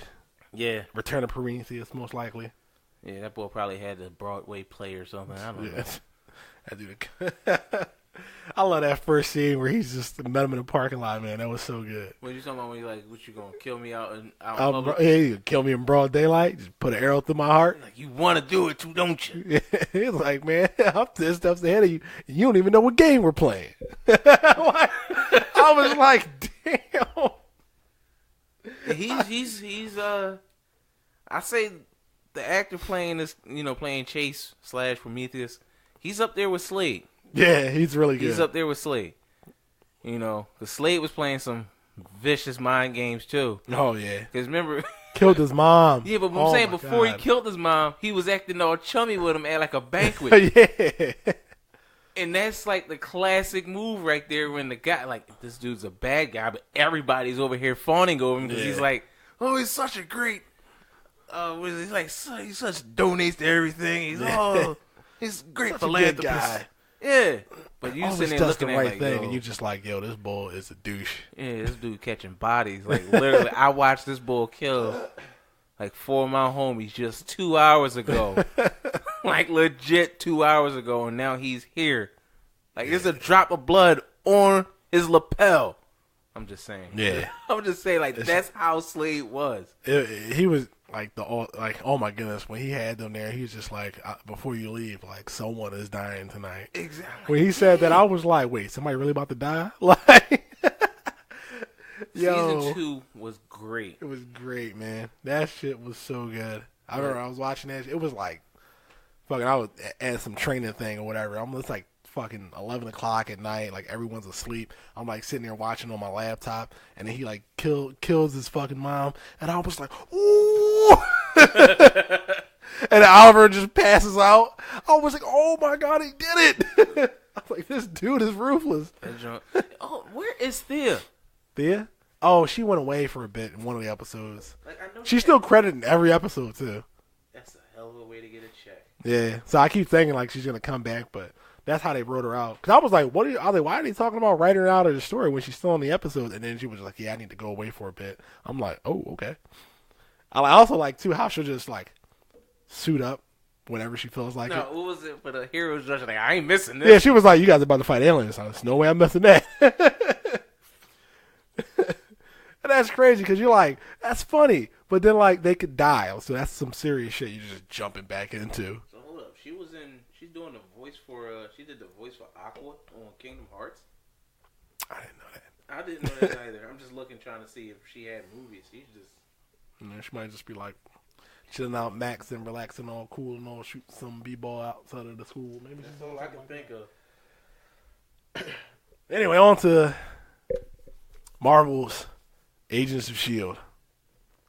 Yeah. Return of Prometheus, most likely. Yeah, that boy probably had the Broadway play or something. I don't know. That dude. I love that first scene where he's just met him in the parking lot, man. That was so good. What you talking about when you like, what you gonna kill me out in public? Yeah, you kill me in broad daylight. Just put an arrow through my heart. Like, you want to do it too, don't you? He's like, man, I'm 10 steps ahead of you. You don't even know what game we're playing. I was like, damn. He's I say the actor playing this, playing Chase / Prometheus, he's up there with Slade. Yeah, he's really good. He's up there with Slade. The Slade was playing some vicious mind games too. Oh yeah. Because remember, killed his mom. Yeah, but I'm saying before he killed his mom, he was acting all chummy with him at like a banquet. Yeah. And that's like the classic move right there when the guy, like, this dude's a bad guy, but everybody's over here fawning over him because he's like, oh, he's such a great. He's like, he such donates to everything. He's a great philanthropist. Guy. Yeah, but you sitting there looking the right at thing, and you just like, yo, this bull is a douche. Yeah, this dude catching bodies. Like, literally, I watched this bull kill like 4 of my homies just 2 hours ago. Like, legit 2 hours ago, and now he's here. Like, there's a drop of blood on his lapel. I'm just saying. Yeah. I'm just saying, like, that's how Slade was. He was like oh my goodness, when he had them there, he was just like, before you leave, like, someone is dying tonight. Exactly. When he said that, I was like, wait, somebody really about to die? Like, Season 2 was great. It was great, man. That shit was so good. I remember I was watching that. It was like I was at some training thing or whatever. It's like fucking 11 o'clock at night. Like everyone's asleep. I'm like sitting there watching on my laptop, and then he like kills his fucking mom, and I was like, ooh. And Oliver just passes out. I was like, oh my god, he did it. I was like, this dude is ruthless. Oh, where is Thea? Thea? Oh, she went away for a bit in one of the episodes. Like, I know she's still credited in every episode too. That's a hell of a way to get a check. Yeah, so I keep thinking like she's gonna come back, but that's how they wrote her out. Because I was like, why are they talking about writing her out of the story when she's still in the episode? And then she was like, yeah, I need to go away for a bit. I'm like, oh, okay. I also like too how she'll just like suit up whenever she feels like it. No, what was it for the heroes judge? Like, I ain't missing this. Yeah, she was like, you guys are about to fight aliens. There's no way I'm missing that. And that's crazy because you're like, that's funny. But then, like, they could die. So that's some serious shit you're just jumping back into. So hold up. She's doing the voice for, she did the voice for Aqua on Kingdom Hearts. I didn't know that. I didn't know that either. I'm just looking, trying to see if she had movies. She's just. She might just be like chilling out, maxing, relaxing, all cool and all, shooting some b-ball outside of the school. Maybe that's all I can think of. Anyway, on to Marvel's Agents of S.H.I.E.L.D.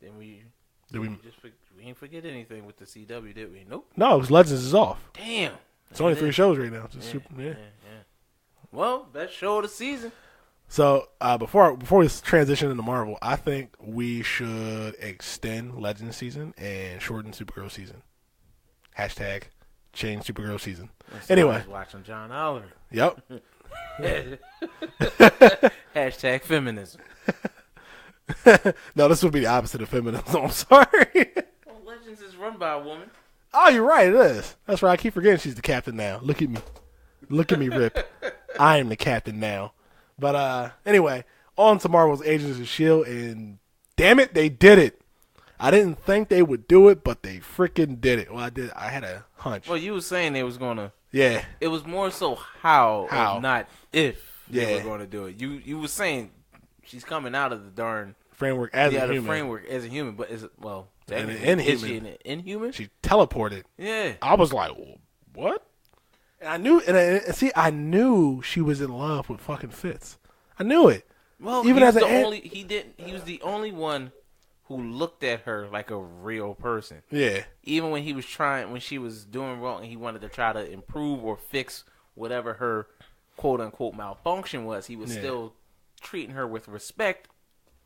Then we ain't forget anything with the CW, did we? Nope. No, because Legends is off. Damn. It's only 3 shows right now. Yeah. Well, best show of the season. So before we transition into Marvel, I think we should extend Legends season and shorten Supergirl season. Hashtag change Supergirl season. Anyway, I was watching John Oliver. Yep. Hashtag feminism. No, this would be the opposite of feminism. I'm sorry. Well, Legends is run by a woman. Oh, you're right. It is. That's right. I keep forgetting she's the captain now. Look at me. Look at me, Rip. I am the captain now. But anyway, on to Marvel's Agents of S.H.I.E.L.D. And damn it, they did it. I didn't think they would do it, but they freaking did it. Well, I did. I had a hunch. Well, you were saying they was going to. Yeah. It was more so how. Not if they were going to do it. You were saying she's coming out of the darn framework as a human. The framework as a human, but is it, well, is she an inhuman? She teleported. Yeah. I was like, what? And I knew, I knew she was in love with fucking Fitz. I knew it. Well, even as he was the only one who looked at her like a real person. Yeah. Even when when she was doing wrong, and he wanted to try to improve or fix whatever her quote unquote malfunction was, he was still treating her with respect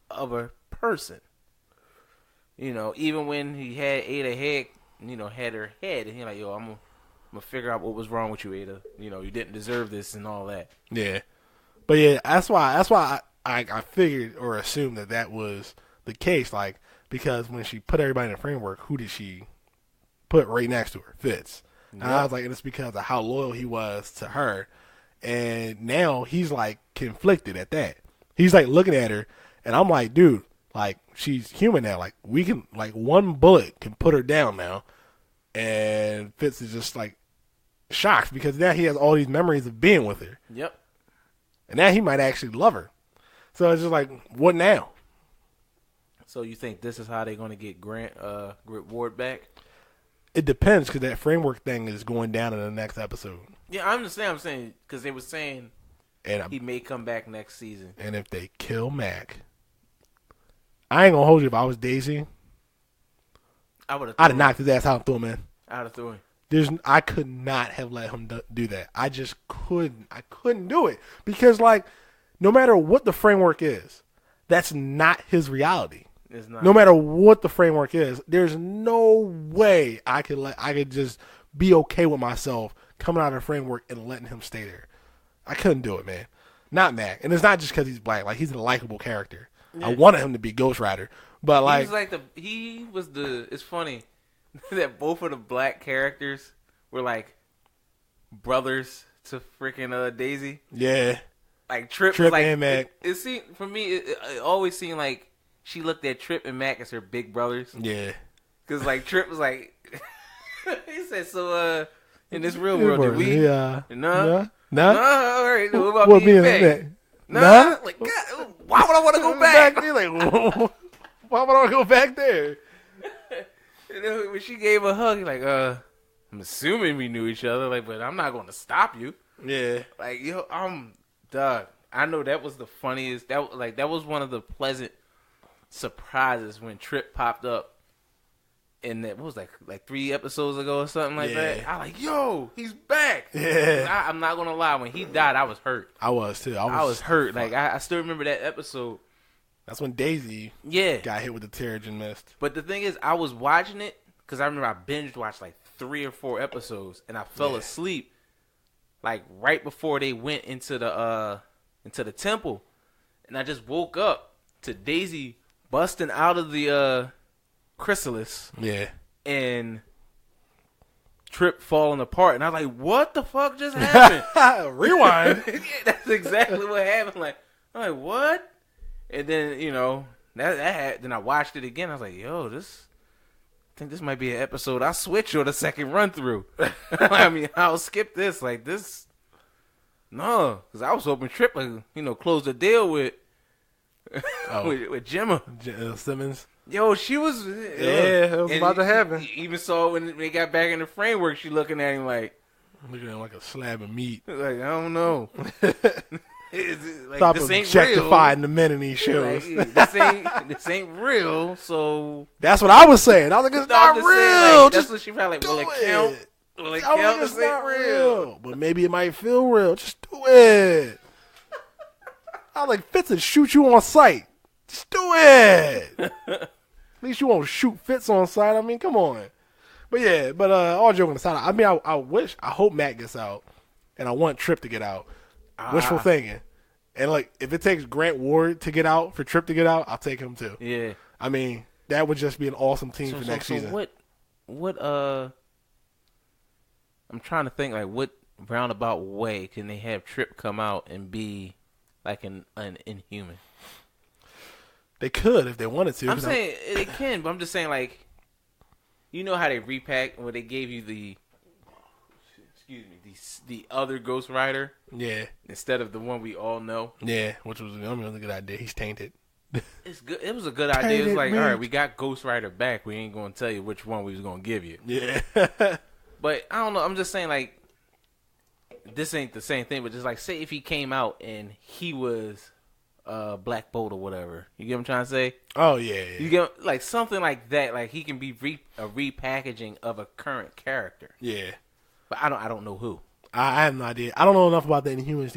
of a person. You know, even when he had Ada had her head, and he like, yo, I'm gonna figure out what was wrong with you, Ada. You know, you didn't deserve this and all that. Yeah. But yeah, that's why I figured or assumed that was the case, like, because when she put everybody in the framework, who did she put right next to her? Fitz. And I was like, and it's because of how loyal he was to her. And now he's like conflicted at that. He's like looking at her, and I'm like, dude, like, she's human now. Like, we can, like, one bullet can put her down now. And Fitz is just like shocked because now he has all these memories of being with her. Yep. And now he might actually love her. So it's just like, what now? So you think this is how they're going to get Grant Ward back? It depends, because that framework thing is going down in the next episode. Yeah, I understand. I'm saying, because they were saying he may come back next season. And if they kill Mac, I ain't gonna hold you. If I was Daisy, I'd have knocked his ass out and threw him in. I'd have threw him. I could not have let him do that. I just couldn't. I couldn't do it because, like, no matter what the framework is, that's not his reality. It's not. No matter what the framework is, there's no way I could just be okay with myself coming out of the framework and letting him stay there. I couldn't do it, man. Not Mac, and it's not just because he's black. Like, he's a likable character. Yeah. I wanted him to be Ghost Rider, but it's funny that both of the black characters were like brothers to freaking Daisy. Yeah, like Trip was like, and Mac. It seemed, for me, it always seemed like she looked at Trip and Mac as her big brothers. Yeah, because like Trip was like, he said, so in this real world, did we? Yeah, no. All right. What about being back? Nah. Like, God, why would I want to go back? Like, why would I go back there? And then when she gave a hug, like, I'm assuming we knew each other, like, but I'm not going to stop you. Yeah. Like, yo, dog. I know that was the funniest. That was one of the pleasant surprises when Trip popped up. And that was like 3 episodes ago or something like that. I like, yo, he's back. Yeah. I'm not gonna lie. When he died, I was hurt. I was too. I was hurt. Like I still remember that episode. That's when Daisy got hit with the Terrigen Mist. But the thing is, I was watching it because I remember I binge watched like 3 or 4 episodes, and I fell asleep like right before they went into the temple, and I just woke up to Daisy busting out of the chrysalis. Yeah. And Trip falling apart. And I was like, what the fuck just happened? Rewind. Yeah, that's exactly what happened. I'm like, what? And then, then I watched it again. I was like, yo, I think this might be an episode I'll switch or the second run through. I mean, I'll skip this. Like, this. No. Because I was hoping Trip, close the deal with Gemma. Simmons. Yo, she was... it was about to happen. You even saw when they got back in the framework, she looking at him like... Looking at him like a slab of meat. Like, I don't know. Stop objectifying the men in these shows. Like, this ain't real, so... That's what I was saying. I was like, it's not real. Saying, that's what she probably like, will it count? Will it count? Like, it's not real. But maybe it might feel real. Just do it. I was like, Fitz would shoot you on sight. Just do it. At least you won't shoot Fitz on sight. I mean, come on. But all joking aside, I mean, I hope Matt gets out, and I want Trip to get out. Wishful thinking. And, like, if it takes Grant Ward to get out for Trip to get out, I'll take him too. Yeah. I mean, that would just be an awesome team for next season. What I'm trying to think, like, what roundabout way can they have Trip come out and be like an Inhuman? They could if they wanted to. I'm saying they can, but I'm just saying, like, you know how they repack where they gave you the other Ghost Rider, instead of the one we all know, which was a good idea. He's tainted. It's good. It was a good idea. It was like, all right, we got Ghost Rider back. We ain't gonna tell you which one we was gonna give you. Yeah, but I don't know. I'm just saying, like, this ain't the same thing. But just like, say if he came out and he was Black Bolt or whatever. You get what I'm trying to say? Oh, yeah. You get, like, something like that. Like, he can be a repackaging of a current character. Yeah. But I don't know who. I have no idea. I don't know enough about the Inhumans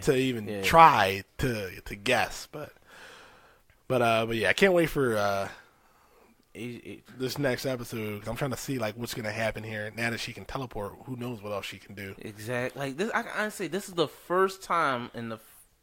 to even try to guess. But yeah, I can't wait for this next episode. 'Cause I'm trying to see, like, what's going to happen here. Now that she can teleport, who knows what else she can do. Exactly. Like, this, I can honestly say, this is the first time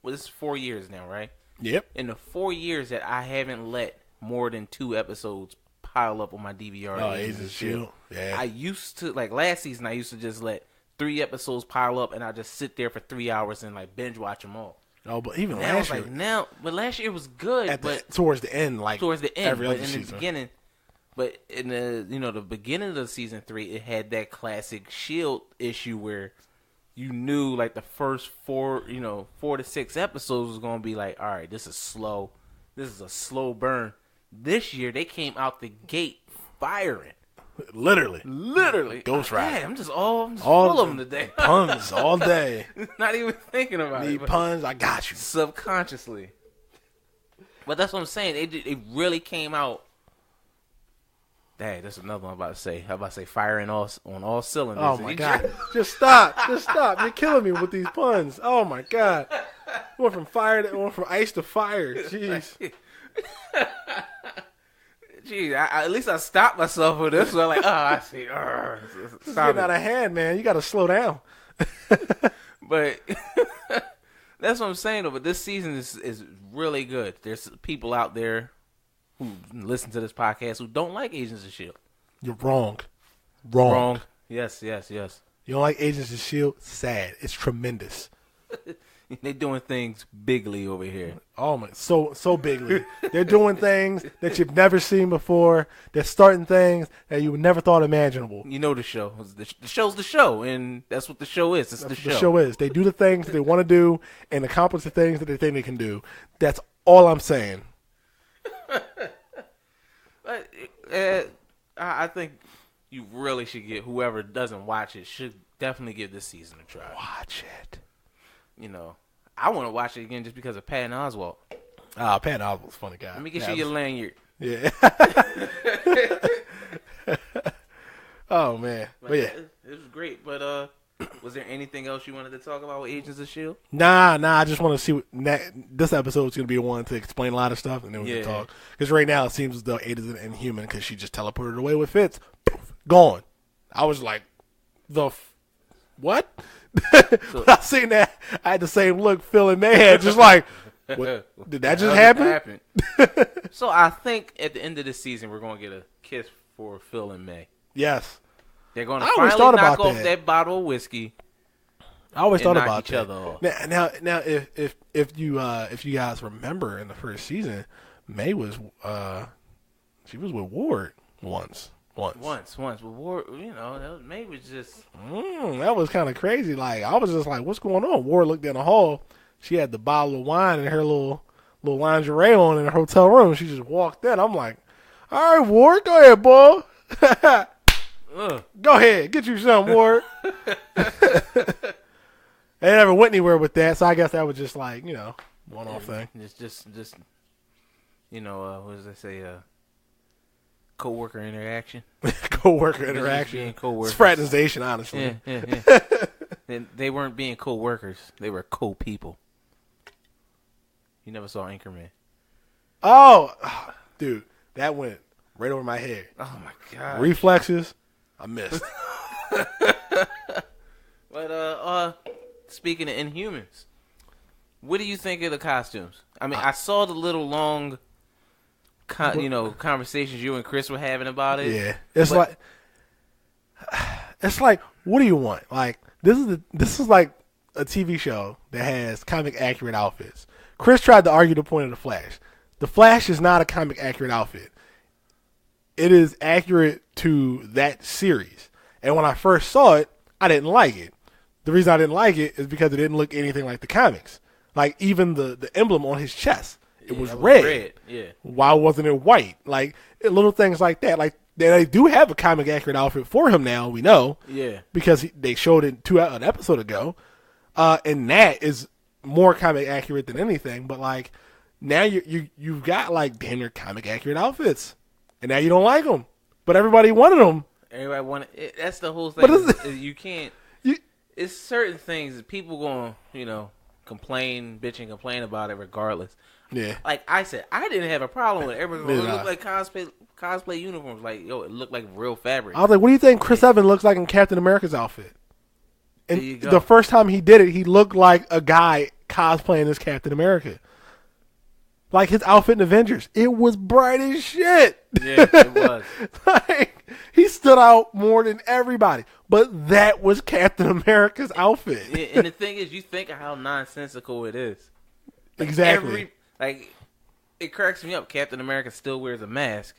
this is 4 years now, right? Yep. In the 4 years that I haven't let more than 2 episodes pile up on my DVR. Oh, Agents of S.H.I.E.L.D. Yeah. I used to, like, last season, I used to just let 3 episodes pile up, and I just sit there for 3 hours and, like, binge watch them all. Oh, but even now last year. But last year was good. Towards the end, every other in season. The beginning. But in the beginning of the season 3, it had that classic S.H.I.E.L.D. issue where you knew, like, the first 4 to 6 episodes was going to be like, all right, this is slow. This is a slow burn. This year, they came out the gate firing. Literally. Ghost Rider. Yeah, I'm just full of them today. Puns all day. Not even thinking about it. Need puns? I got you. Subconsciously. But that's what I'm saying. It really came out. Dang, that's another one I'm about to say. I'm about to say firing on all cylinders. Oh, my God. Just stop. You're killing me with these puns. Oh, my God. Went from ice to fire. Jeez. Gee, at least I stopped myself with this. So I'm like, I see. It's getting out of hand, man. You got to slow down. But that's what I'm saying, though. But this season is really good. There's people out there who listen to this podcast who don't like Agents of S.H.I.E.L.D. You're wrong. Yes. You don't like Agents of S.H.I.E.L.D.? Sad. It's tremendous. They're doing things bigly over here. Oh my, so bigly. They're doing things that you've never seen before. They're starting things that you never thought imaginable. You know the show. The show's the show, and that's what the show is. It's the show. The show is. They do the things that they want to do and accomplish the things that they think they can do. That's all I'm saying. I think you really should get, whoever doesn't watch it should definitely give this season a try. Watch it. You know, I want to watch it again just because of Patton Oswalt. Patton Oswalt's a funny guy. Let me get you your lanyard. Yeah. Oh man, but yeah, it was great. But was there anything else you wanted to talk about with Agents of S.H.I.E.L.D.? Nah. I just want to see this episode is going to be one to explain a lot of stuff, and then we can talk. Because right now it seems as though Ada's an Inhuman because she just teleported away with Fitz. Poof, gone. I was like, what? When I seen that, I had the same look Phil and May had, just like, what? Did that just happen? So I think at the end of the season we're going to get a kiss for Phil and May. Yes. They're going to finally knock off that bottle of whiskey. I always thought about each other off. Now, if you guys remember in the first season, May was she was with Ward once. But Ward, May was just that was kind of crazy. Like I was just like, what's going on? Ward looked in the hall. She had the bottle of wine and her little lingerie on in her hotel room. She just walked in. I'm like, all right, Ward, go ahead, boy. Go ahead, get you some, Ward. They never went anywhere with that, so I guess that was just like, one-off thing. Just what does they say? Co-worker interaction. Co-worker interaction. Being co-workers. It's fraternization, honestly. Yeah. They weren't being co-workers. They were co-people. You never saw Anchorman. Oh, dude, that went right over my head. Oh, my God. Reflexes, I missed. But, speaking of Inhumans, what do you think of the costumes? I mean, I saw the little long, conversations you and Chris were having about it. Yeah, it's like, what do you want? Like, this is like a TV show that has comic accurate outfits. Chris tried to argue the point of the Flash. The Flash is not a comic accurate outfit. It is accurate to that series. And when I first saw it, I didn't like it. The reason I didn't like it is because it didn't look anything like the comics. Like, even the emblem on his chest, it was red. Yeah. Why wasn't it white? Like, little things like that. Like, they do have a comic accurate outfit for him now, we know. Yeah. Because they showed it an episode ago. And that is more comic accurate than anything. But, like, now you've got, like, damn near comic accurate outfits. And now you don't like them. But everybody wanted them. Everybody wanted it. That's the whole thing. You can't. It's certain things that people going to, bitch and complain about it regardless. Yeah. Like I said, I didn't have a problem with it. Everybody looked like cosplay uniforms. Like, it looked like real fabric. I was like, what do you think Chris Evans looks like in Captain America's outfit? And the first time he did it, he looked like a guy cosplaying as Captain America. Like his outfit in Avengers. It was bright as shit. Yeah, it was. Like, he stood out more than everybody. But that was Captain America's outfit. Yeah, and the thing is, you think of how nonsensical it is. Like, exactly. It cracks me up. Captain America still wears a mask,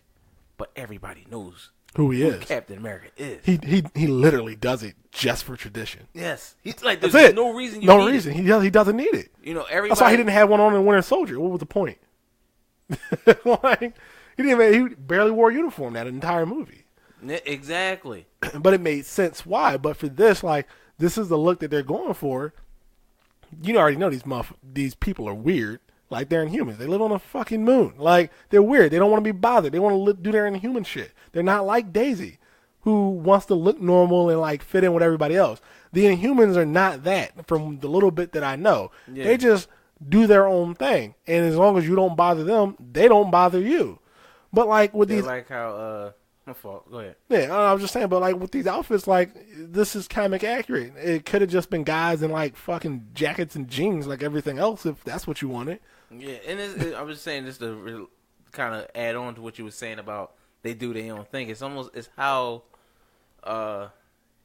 but everybody knows who he is. Captain America is. He literally does it just for tradition. Yes. He's like, there's no reason you need it. He doesn't need it. Everybody. That's why he didn't have one on in Winter Soldier. What was the point? Like, he barely wore a uniform that entire movie. Exactly. But it made sense why. But for this, like, this is the look that they're going for. You already know these people are weird. Like, they're Inhumans. They live on a fucking moon. Like, they're weird. They don't want to be bothered. They want to do their Inhuman shit. They're not like Daisy, who wants to look normal and, like, fit in with everybody else. The Inhumans are not that, from the little bit that I know. Yeah. They just do their own thing. And as long as you don't bother them, they don't bother you. But, like, with these... like how, my fault. Go ahead. Yeah, I was just saying, but, like, with these outfits, like, this is comic accurate. It could have just been guys in, like, fucking jackets and jeans like everything else if that's what you wanted. Yeah, and I was saying just to kind of add on to what you were saying about they do their own thing. It's how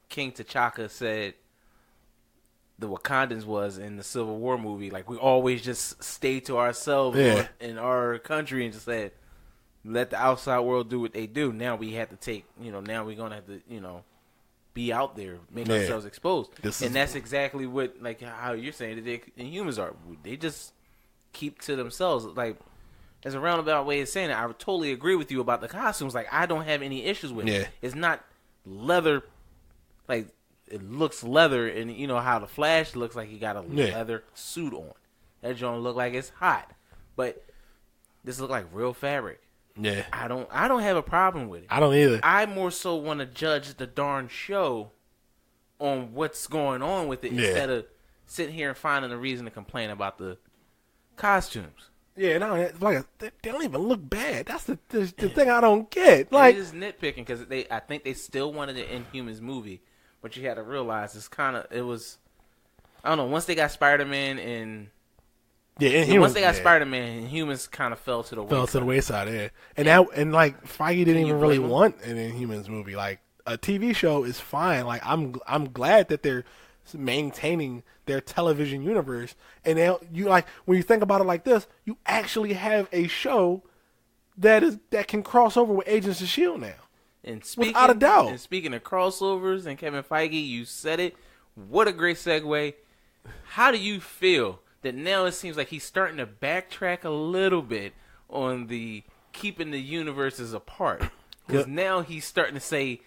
King T'Chaka said the Wakandans was in the Civil War movie. Like, we always just stay to ourselves in our country and just said, let the outside world do what they do. Now we have to take, now we're going to have to, be out there, make ourselves exposed. And that's exactly what, like, how you're saying that the Inhumans are. They just keep to themselves. Like, as a roundabout way of saying it, I would totally agree with you about the costumes. Like, I don't have any issues with it. It's not leather, like it looks leather, and you know how the Flash looks like he got a leather suit on. That joint look like it's hot, but this look like real fabric. Yeah, I don't have a problem with it. I don't either. I more so want to judge the darn show on what's going on with it instead of sitting here and finding a reason to complain about the costumes. Yeah, no, like they don't even look bad. That's the thing I don't get. Like, it is nitpicking because I think they still wanted an Inhumans movie, but you had to realize it was. I don't know. Once they got Spider-Man and once they got Spider-Man, Inhumans kind of fell to the wayside. Yeah, and like Feige didn't even really want an Inhumans movie. Like a TV show is fine. Like I'm glad that they're maintaining their television universe, and you like when you think about it like this, you actually have a show that can cross over with Agents of S.H.I.E.L.D. now, and without a doubt. And speaking of crossovers and Kevin Feige, you said it. What a great segue. How do you feel that now it seems like he's starting to backtrack a little bit on the keeping the universes apart? Because now he's starting to say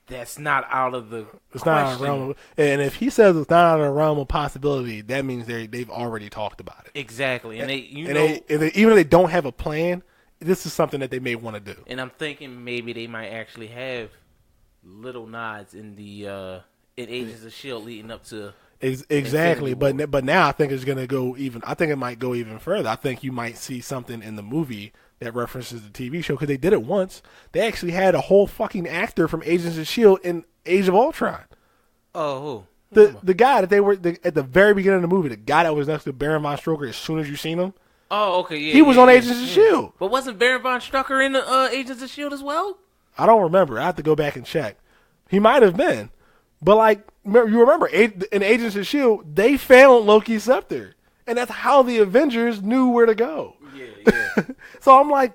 that's not out of the question. Not out of realm. And if he says it's not out of the realm of possibility, that means they've already talked about it. Exactly. And even if they don't have a plan, this is something that they may want to do. And I'm thinking maybe they might actually have little nods in the in Agents of S.H.I.E.L.D. leading up to exactly. But now I think it's going to go even. I think it might go even further. I think you might see something in the movie that references the TV show, because they did it once. They actually had a whole fucking actor from Agents of S.H.I.E.L.D. in Age of Ultron. Oh, the guy that they were at the very beginning of the movie, the guy that was next to Baron von Strucker as soon as you seen him. Oh, okay, yeah. He was on Agents of S.H.I.E.L.D. But wasn't Baron von Strucker in the Agents of S.H.I.E.L.D. as well? I don't remember. I have to go back and check. He might have been. But, like, you remember, in Agents of S.H.I.E.L.D., they found Loki's scepter. And that's how the Avengers knew where to go. Yeah. So I'm like,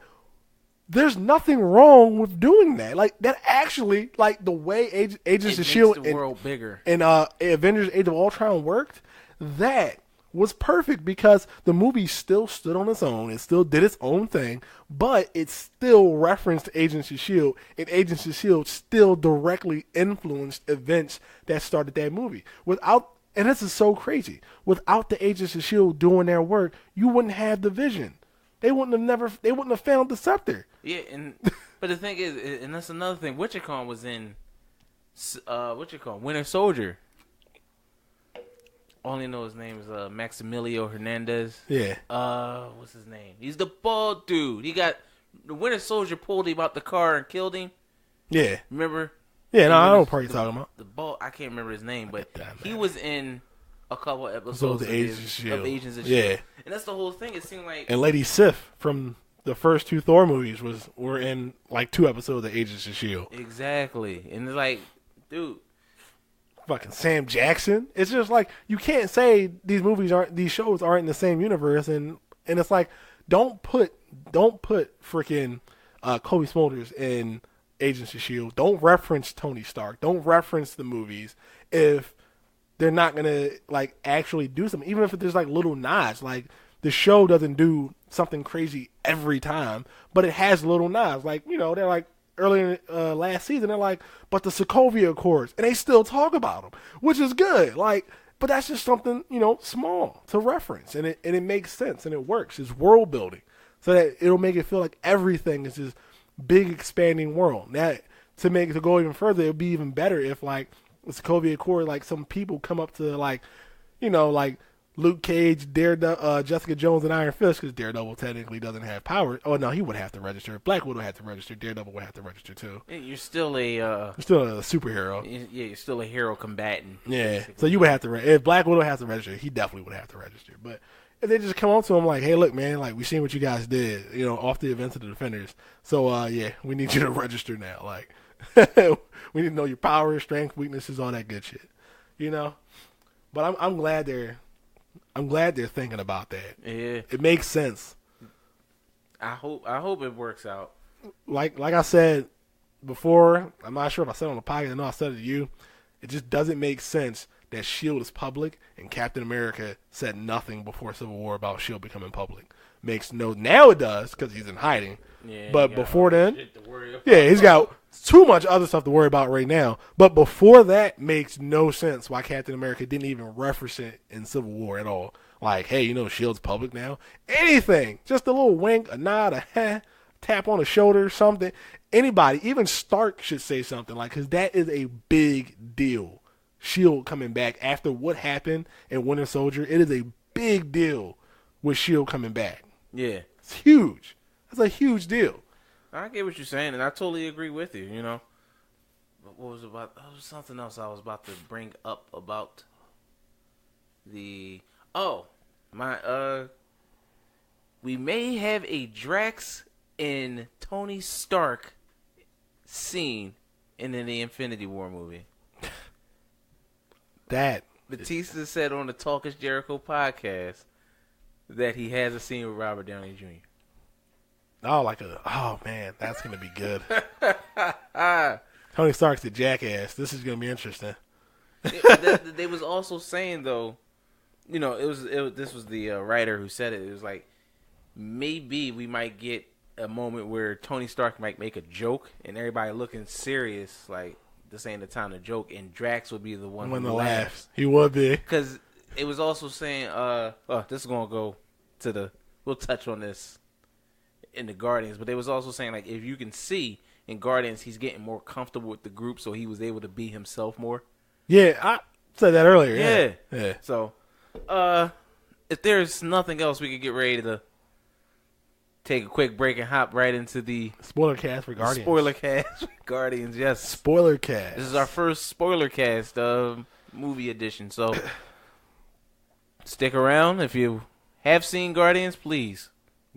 there's nothing wrong with doing that. Like, that actually, like, the way Agents of S.H.I.E.L.D. the world bigger. And Avengers Age of Ultron worked, that was perfect because the movie still stood on its own. It still did its own thing, but it still referenced Agents of S.H.I.E.L.D., and Agents of S.H.I.E.L.D. still directly influenced events that started that movie. And this is so crazy. Without the Agents of S.H.I.E.L.D. doing their work, you wouldn't have the Vision. They wouldn't have found the scepter. Yeah, but the thing is, and that's another thing. Whatchamacallit was in Winter Soldier. Only know his name is Maximilio Hernandez. Yeah. What's his name? He's the bald dude. He got the Winter Soldier pulled him out the car and killed him. Yeah. Remember? Yeah, I know what part you're talking about. The bald, I can't remember his name, but he was in a couple episodes of Agents of S.H.I.E.L.D. Yeah. And that's the whole thing. It seemed like and Lady Sif from the first two Thor movies were in like 2 episodes of Agents of S.H.I.E.L.D. Exactly. And it's like, dude, fucking Sam Jackson. It's just like you can't say these shows aren't in the same universe, and it's like don't put freaking Kobe Smulders in Agents of S.H.I.E.L.D. Don't reference Tony Stark. Don't reference the movies if they're not gonna like actually do something. Even if there's like little nods, like the show doesn't do something crazy every time, but it has little nods. Like, you know, they're like earlier last season, they're like, but the Sokovia Accords, and they still talk about them, which is good. Like, but that's just something, you know, small to reference, and it makes sense and it works. It's world building, so that it'll make it feel like everything is this big expanding world. That to go even further, it'd be even better if like the Sokovia Accord, like some people come up to like, you know, like Luke Cage, Daredevil, Jessica Jones, and Iron Fist, because Daredevil technically doesn't have power. Oh no, he would have to register. Black Widow had to register. Daredevil would have to register too. You're still a superhero. Yeah, you're still a hero combatant. Yeah, basically. So you would have to. If Black Widow has to register, he definitely would have to register. But if they just come on to him like, "Hey, look, man, like we seen what you guys did, you know, off the events of the Defenders. So yeah, we need you to register now. Like, we need to know your power, strength, weaknesses, all that good shit, you know." But I'm glad they're thinking about that. Yeah, it makes sense. I hope it works out. Like I said before, I'm not sure if I said it on the podcast. I know I said it to you. It just doesn't make sense that S.H.I.E.L.D. is public, and Captain America said nothing before Civil War about S.H.I.E.L.D. becoming public. Makes no... Now it does, because he's in hiding. Yeah, but before then... Yeah, he's got too much other stuff to worry about right now. But before that, makes no sense why Captain America didn't even reference it in Civil War at all. Like, hey, S.H.I.E.L.D's public now. Anything. Just a little wink, a nod, a heh, tap on the shoulder, something. Anybody, even Stark should say something. Like, because that is a big deal. S.H.I.E.L.D. coming back after what happened in Winter Soldier. It is a big deal with S.H.I.E.L.D. coming back. Yeah. It's huge. That's a huge deal. I get what you're saying, and I totally agree with you, But what was about? Oh, was something else I was about to bring up about the... Oh, we may have a Drax and Tony Stark scene in the Infinity War movie. That... Batista said on the Talk is Jericho podcast that he has a scene with Robert Downey Jr. Oh, man, that's going to be good. Tony Stark's a jackass. This is going to be interesting. They was also saying, though, this was the writer who said it. It was like, maybe we might get a moment where Tony Stark might make a joke and everybody looking serious, like, this ain't the time to joke, and Drax would be the one who laughs. He would be. Because it was also saying, this is going to go to we'll touch on this in the Guardians, but they was also saying, like, if you can see in Guardians, he's getting more comfortable with the group, so he was able to be himself more. Yeah, I said that earlier. Yeah. So, if there's nothing else, we could get ready to take a quick break and hop right into the spoiler cast for Guardians. Spoiler cast for Guardians, yes. Spoiler cast. This is our first spoiler cast movie edition, so stick around. If you have seen Guardians, please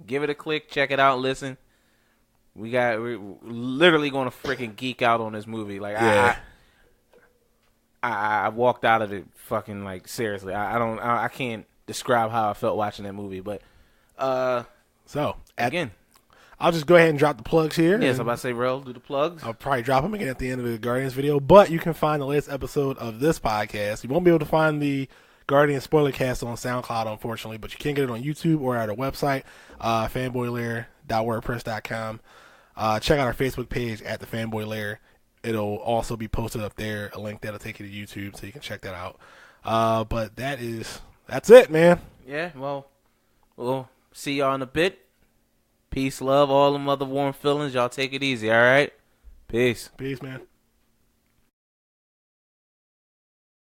give it a click, check it out, listen. We're literally going to freaking geek out on this movie. Like, yeah. I walked out of it fucking, like, seriously. I can't describe how I felt watching that movie, but again, I'll just go ahead and drop the plugs here. Yes, I'm about to say, Rel, do the plugs. I'll probably drop them again at the end of the Guardians video, but you can find the latest episode of this podcast. You won't be able to find the Guardian spoiler cast on SoundCloud, unfortunately, but you can get it on YouTube or at our website, fanboylair.wordpress.com. Check out our Facebook page at the Fanboy Lair. It'll also be posted up there, a link that'll take you to YouTube, so you can check that out. But that's it, man. Yeah, well, we'll see y'all in a bit. Peace, love, all them other warm feelings. Y'all take it easy, all right? Peace. Peace, man.